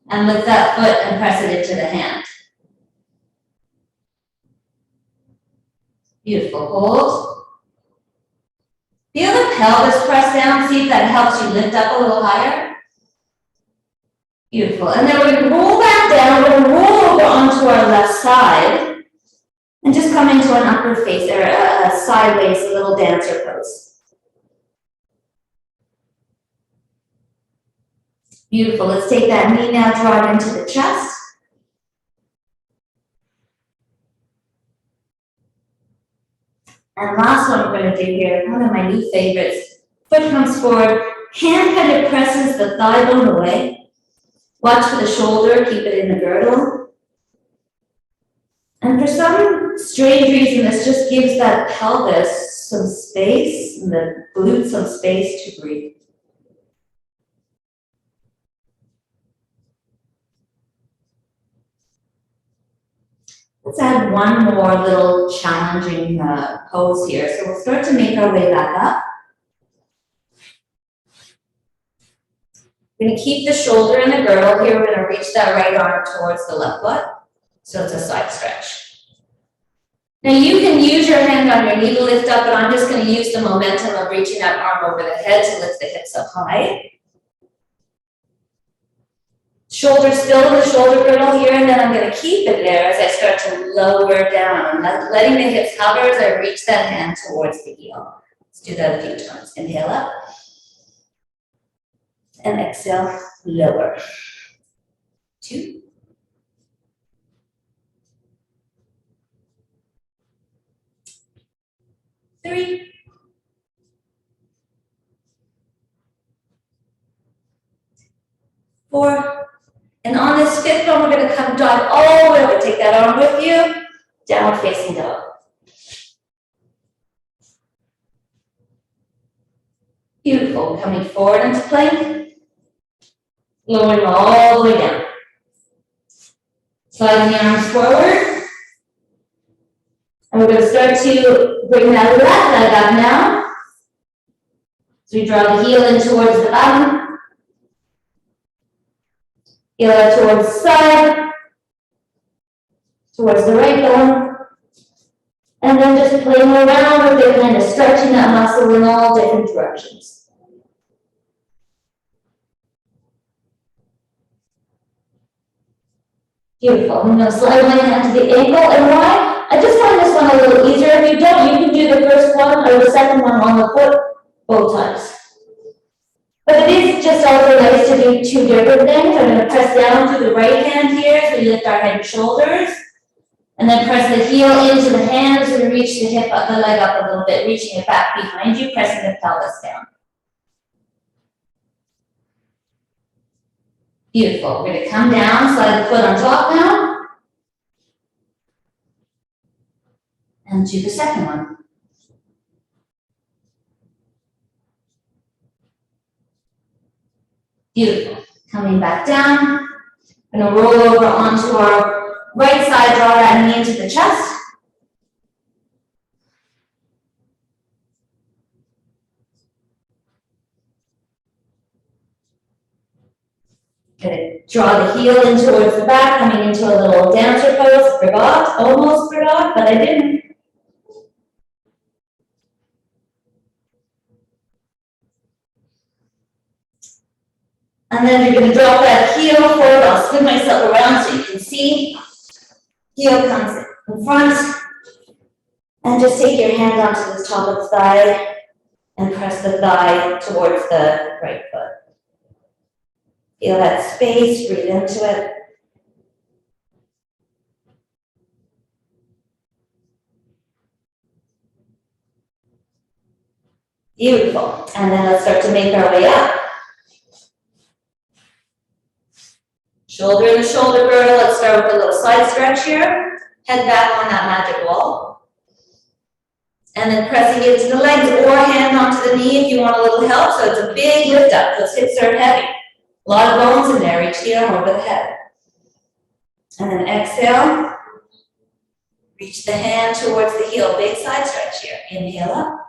and lift that foot and press it into the hand. Beautiful, hold. Feel the pelvis press down, see if that helps you lift up a little higher. Beautiful, and then we're going to roll back down, we're going to roll over onto our left side and just come into an upward face, or a sideways little dancer pose. Beautiful, let's take that knee now, draw it into the chest. And last one we're going to do here, one of my new favorites. Foot comes forward, hand kind of presses the thigh bone away. Watch for the shoulder, keep it in the girdle. And for some strange reason, this just gives that pelvis some space, and the glutes some space to breathe. Let's add one more little challenging pose here. So we'll start to make our way back up. We're going to keep the shoulder in the girdle here. We're going to reach that right arm towards the left foot. So it's a side stretch. Now you can use your hand on your knee to lift up, but I'm just going to use the momentum of reaching that arm over the head to lift the hips up high. Shoulder still in the shoulder girdle here, and then I'm going to keep it there as I start to lower down, letting the hips hover as I reach that hand towards the heel. Let's do that a few times. Inhale up, and exhale, lower. 2. 3. 4. And on this fifth one, we're going to come dive all the way over. Take that arm with you. Downward facing dog. Beautiful. Coming forward into plank. Lowering all the way down. Sliding the arms forward. And we're going to start to bring that left leg up now. So we draw the heel in towards the bottom. Heel out towards the side, towards the right bone, and then just playing around with it, kind of stretching that muscle in all different directions. Beautiful. I'm going to slide my hand to the ankle, and why? I just find this one a little easier. If you don't, you can do the first one or the second one on the foot both times. But it is just also nice to do two different things. I'm going to press down through the right hand here as we lift our head and shoulders. And then press the heel into the hands and reach the hip of the leg up a little bit, reaching it back behind you, pressing the pelvis down. Beautiful. We're going to come down, slide the foot on top now. And do the second one. Beautiful. Coming back down. We're going to roll over onto our right side, draw that knee into the chest. Going to draw the heel in towards the back, coming into a little dancer pose. Forgot, almost forgot, but I didn't. And then you're going to drop that heel forward. I'll spin myself around so you can see. Heel comes in front. And just take your hand onto the top of the thigh and press the thigh towards the right foot. Feel that space, breathe into it. Beautiful. And then let's start to make our way up. Shoulder to shoulder girdle. Let's start with a little side stretch here. Head back on that magic wall. And then pressing into the legs or hand onto the knee if you want a little help. So it's a big lift up. Those hips are heavy. A lot of bones in there. Reach the arm over the head. And then exhale. Reach the hand towards the heel. Big side stretch here. Inhale up.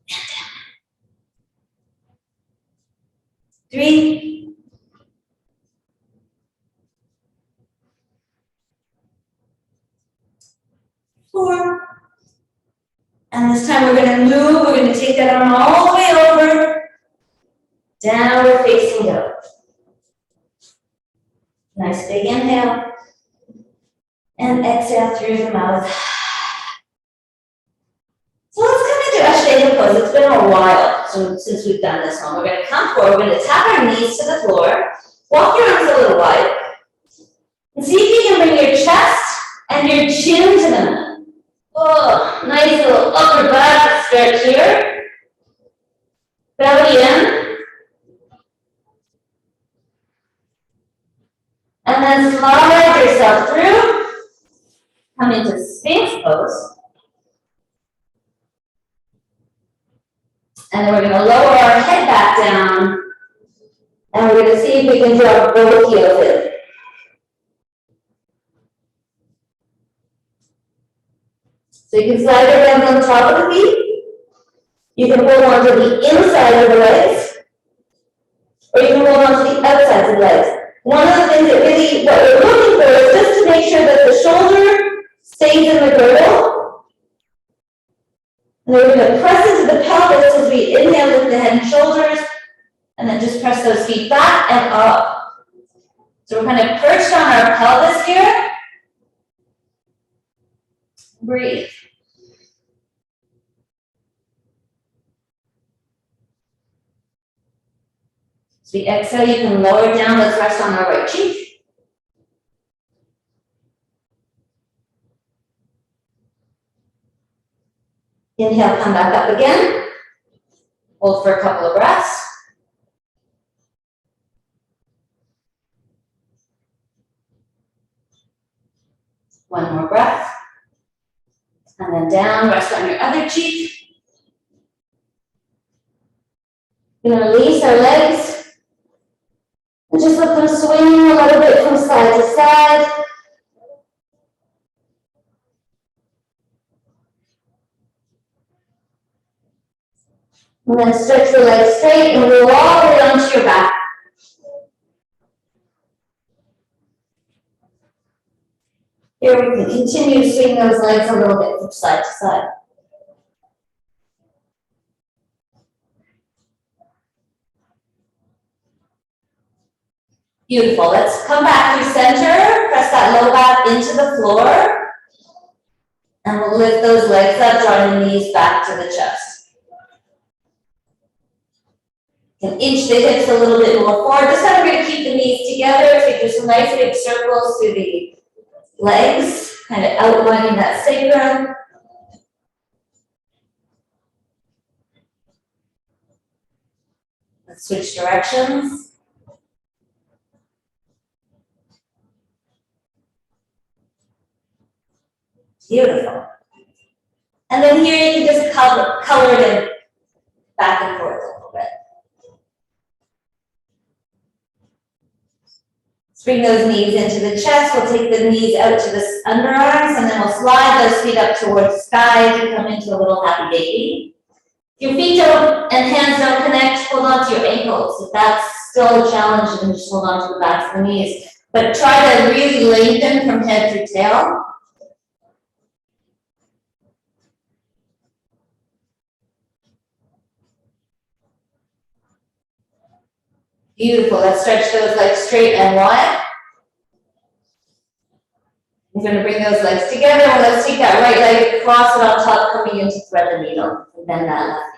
And down. 3. 4. And this time we're going to move. We're going to take that arm all the way over. Downward facing dog. Nice big inhale. And exhale through the mouth. So let's come into Ashtanga pose. It's been a while since we've done this one. We're going to come forward. We're going to tap our knees to the floor. Walk your arms a little wide. And see if you can bring your chest and your chin to the mat. Oh, nice little upper back stretch here. Belly in. And then slide yourself through. Come into Sphinx pose. And then we're going to lower our head back down. And we're going to see if we can drop both heels in. So you can slide your hands on top of the feet. You can hold on to the inside of the legs. Or you can hold on to the outside of the legs. One of the things that really, what we're looking for is just to make sure that the shoulder stays in the girdle. And then we're going to press into the pelvis as we inhale, lift the head and shoulders. And then just press those feet back and up. So we're kind of perched on our pelvis here. Breathe. As we exhale, you can lower down. Let's rest on our right cheek. Inhale, come back up again. Hold for a couple of breaths. One more breath. And then down, rest on your other cheek. We're going to release our legs. And just let them swing a little bit from side to side. And then stretch the legs straight and roll all the way onto your back. Here we can continue to swing those legs a little bit from side to side. Beautiful. Let's come back to center. Press that low back into the floor. And we'll lift those legs up, drawing the knees back to the chest. can inch the hips a little bit more forward. This time we're going to keep the knees together. So do some nice big circles through the legs, kind of outlining that sacrum. Let's switch directions. Beautiful. And then here you can just color it back and forth a little bit. Let's bring those knees into the chest. We'll take the knees out to the underarms, and then we'll slide those feet up towards the sky to come into a little happy baby. If your feet don't and hands don't connect, hold on to your ankles. If that's still a challenge, then just hold on to the backs of the knees. But try to really lengthen from head to tail. Beautiful. Let's stretch those legs straight and wide. We're going to bring those legs together. And let's take that right leg, cross it on top, coming in to thread the needle. And bend that left knee.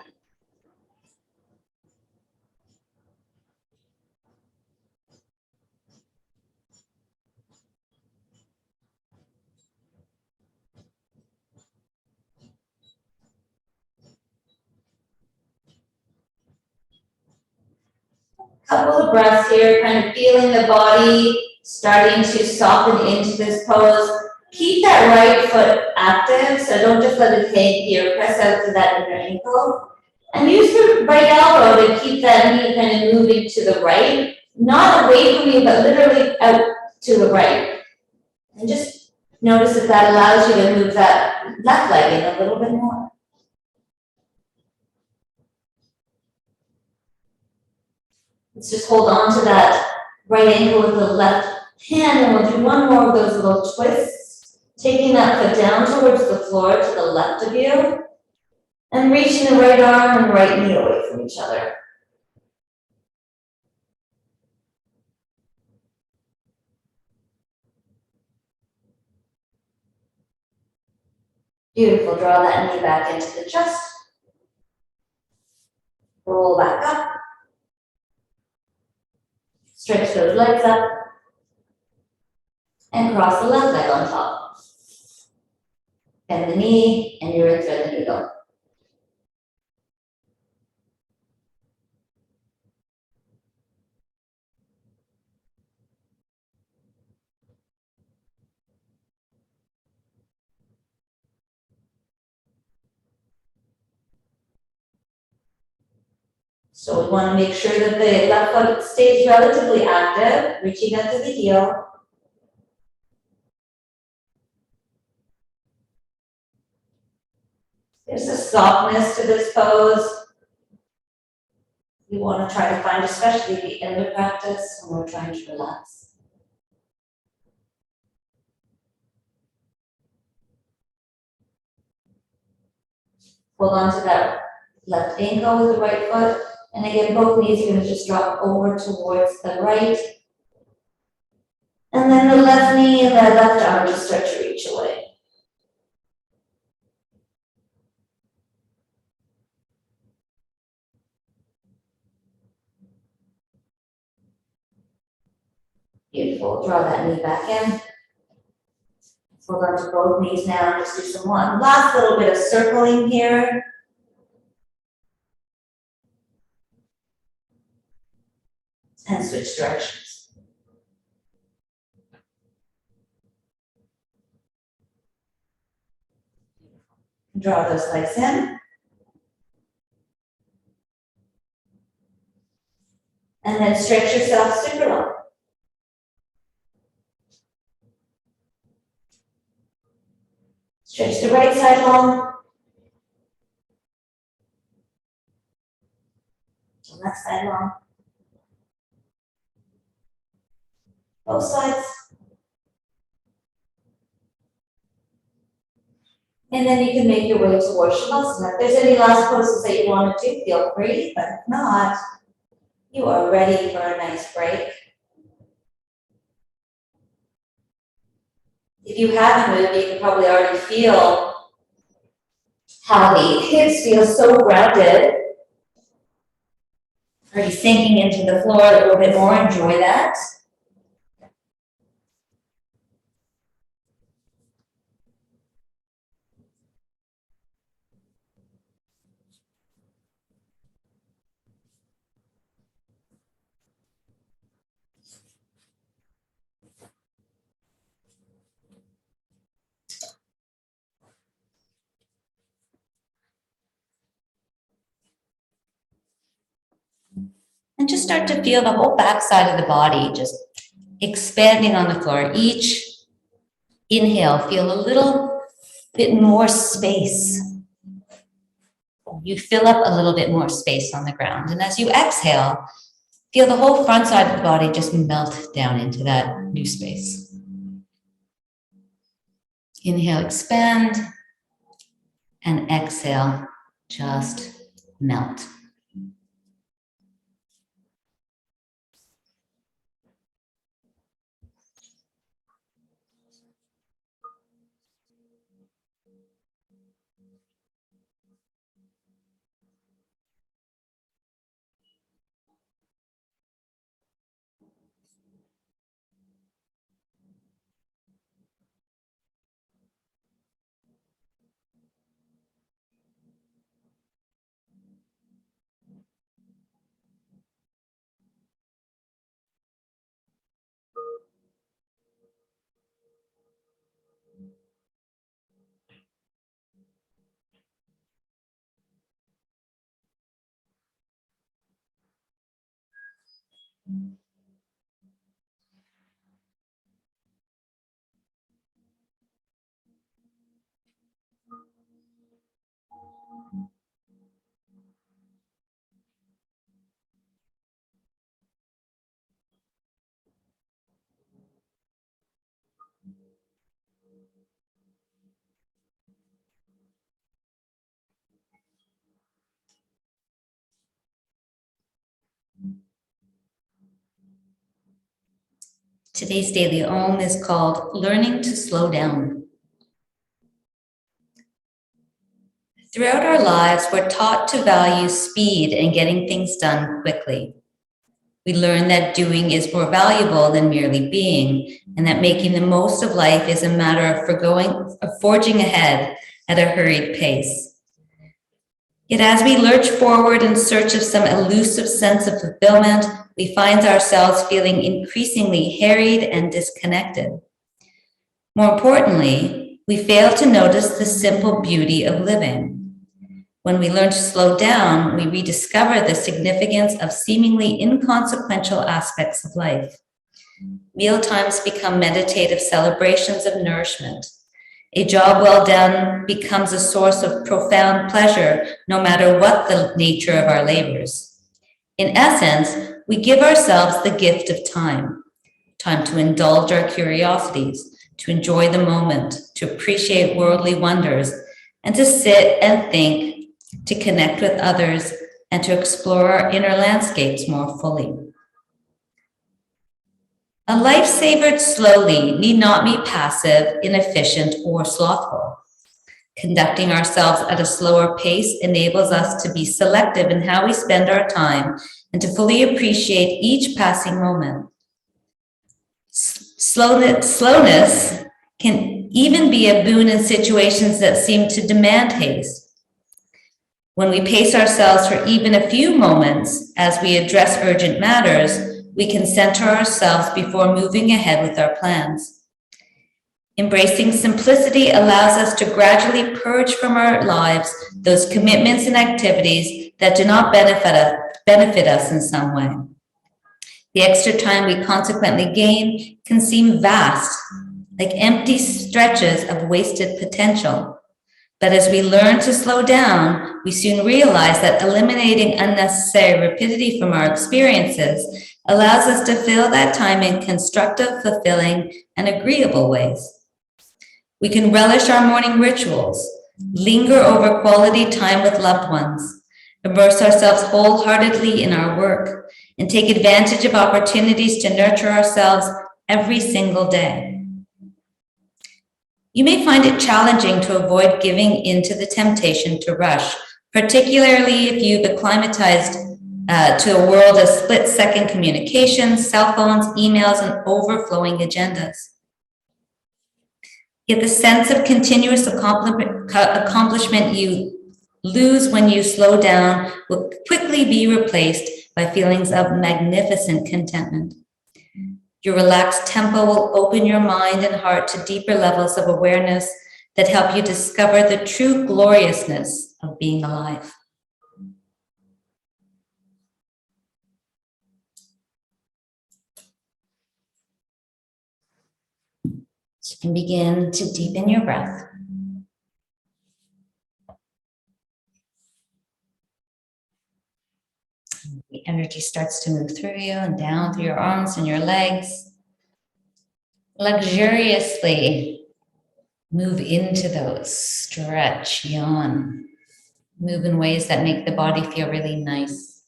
Couple of breaths here, kind of feeling the body starting to soften into this pose. Keep that right foot active, so don't just let it hang here. Press out to that inner ankle. And use the right elbow to keep that knee kind of moving to the right. Not away from you, but literally out to the right. And just notice if that allows you to move that left leg in a little bit more. Let's just hold on to that right ankle with the left hand, and we'll do one more of those little twists, taking that foot down towards the floor to the left of you, and reaching the right arm and right knee away from each other. Beautiful. Draw that knee back into the chest. Roll back up. Stretch those legs up. And cross the left leg on top. Bend the knee, and you're in thread the needle. So we want to make sure that the left foot stays relatively active, reaching up to the heel. There's a softness to this pose. We want to try to find, especially at the end of practice, when we're trying to relax. Hold on to that left ankle with the right foot. And again, both knees are going to just drop over towards the right. And then the left knee and the left arm just start to reach away. Beautiful. Draw that knee back in. Hold on to both knees now and just do some one last little bit of circling here. And switch directions. Draw those legs in. And then stretch yourself super long. Stretch the right side long. The left side long. Both sides. And then you can make your way towards Shavasana. If there's any last poses that you want to do, feel free, but if not, you are ready for a nice break. If you haven't moved, you can probably already feel how the hips feel so grounded. Are you sinking into the floor a little bit more? Enjoy that. And just start to feel the whole backside of the body just expanding on the floor. Each inhale, feel a little bit more space. You fill up a little bit more space on the ground. And as you exhale, feel the whole front side of the body just melt down into that new space. Inhale, expand, and exhale, just melt. Today's daily Om is called Learning to Slow Down. Throughout our lives, we're taught to value speed and getting things done quickly. We learn that doing is more valuable than merely being, and that making the most of life is a matter of forging ahead at a hurried pace. Yet as we lurch forward in search of some elusive sense of fulfillment, we find ourselves feeling increasingly harried and disconnected. More importantly, we fail to notice the simple beauty of living. When we learn to slow down, we rediscover the significance of seemingly inconsequential aspects of life. Mealtimes become meditative celebrations of nourishment. A job well done becomes a source of profound pleasure, no matter what the nature of our labors. In essence, we give ourselves the gift of time to indulge our curiosities, to enjoy the moment, to appreciate worldly wonders, and to sit and think, to connect with others, and to explore our inner landscapes more fully. A life savored slowly need not be passive, inefficient, or slothful. Conducting ourselves at a slower pace enables us to be selective in how we spend our time and to fully appreciate each passing moment. Slowness can even be a boon in situations that seem to demand haste. When we pace ourselves for even a few moments as we address urgent matters, we can center ourselves before moving ahead with our plans. Embracing simplicity allows us to gradually purge from our lives those commitments and activities that do not benefit us in some way. The extra time we consequently gain can seem vast, like empty stretches of wasted potential. But as we learn to slow down, we soon realize that eliminating unnecessary rapidity from our experiences allows us to fill that time in constructive, fulfilling, and agreeable ways. We can relish our morning rituals, linger over quality time with loved ones, immerse ourselves wholeheartedly in our work, and take advantage of opportunities to nurture ourselves every single day. You may find it challenging to avoid giving in to the temptation to rush, particularly if you've acclimatized to a world of split-second communications, cell phones, emails, and overflowing agendas. Yet the sense of continuous accomplishment you lose when you slow down will quickly be replaced by feelings of magnificent contentment. Your relaxed tempo will open your mind and heart to deeper levels of awareness that help you discover the true gloriousness of being alive. So you can begin to deepen your breath. The energy starts to move through you and down through your arms and your legs. Luxuriously move into those, stretch, yawn. Move in ways that make the body feel really nice.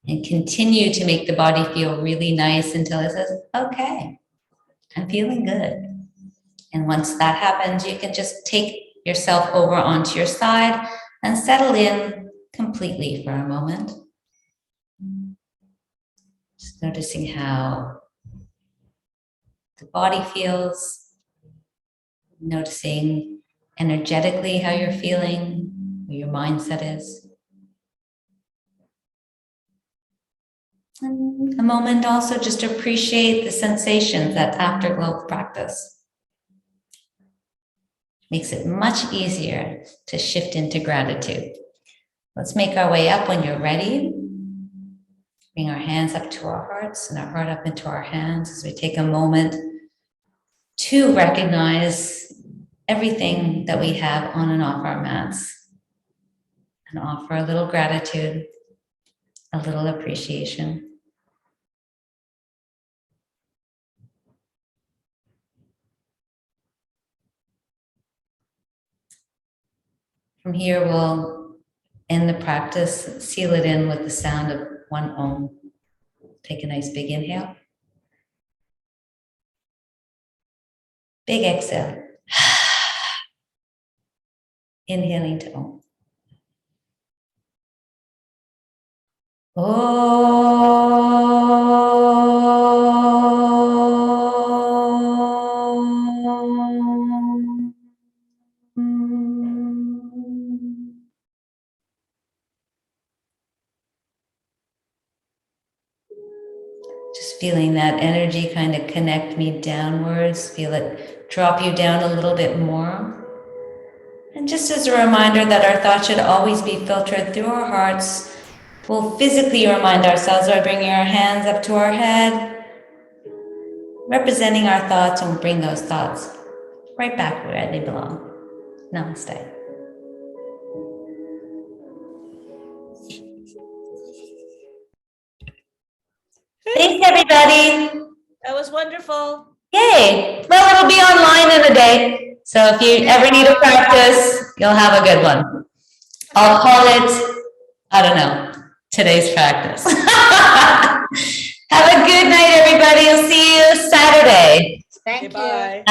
And continue to make the body feel really nice until it says, okay, I'm feeling good. And once that happens, you can just take yourself over onto your side and settle in completely for a moment. Just noticing how the body feels, noticing energetically how you're feeling, where your mindset is. And a moment also just to appreciate the sensations that afterglow practice. Makes it much easier to shift into gratitude. Let's make our way up when you're ready. Bring our hands up to our hearts and our heart up into our hands as we take a moment to recognize everything that we have on and off our mats and offer a little gratitude, a little appreciation. From here, we'll end the practice, seal it in with the sound of one Om. Take a nice big inhale. Big exhale. Inhaling to Om. Just feeling that energy kind of connect me downwards, feel it drop you down a little bit more. And just as a reminder that our thoughts should always be filtered through our hearts, we'll physically remind ourselves by bringing our hands up to our head, representing our thoughts, and we'll bring those thoughts right back where they belong. Namaste. Thanks, everybody. That was wonderful. Yay. Well, it'll be online in a day. So if you ever need a practice, you'll have a good one. I'll call it, I don't know, today's practice. Have a good night, everybody. I'll see you Saturday. Thank you. Bye.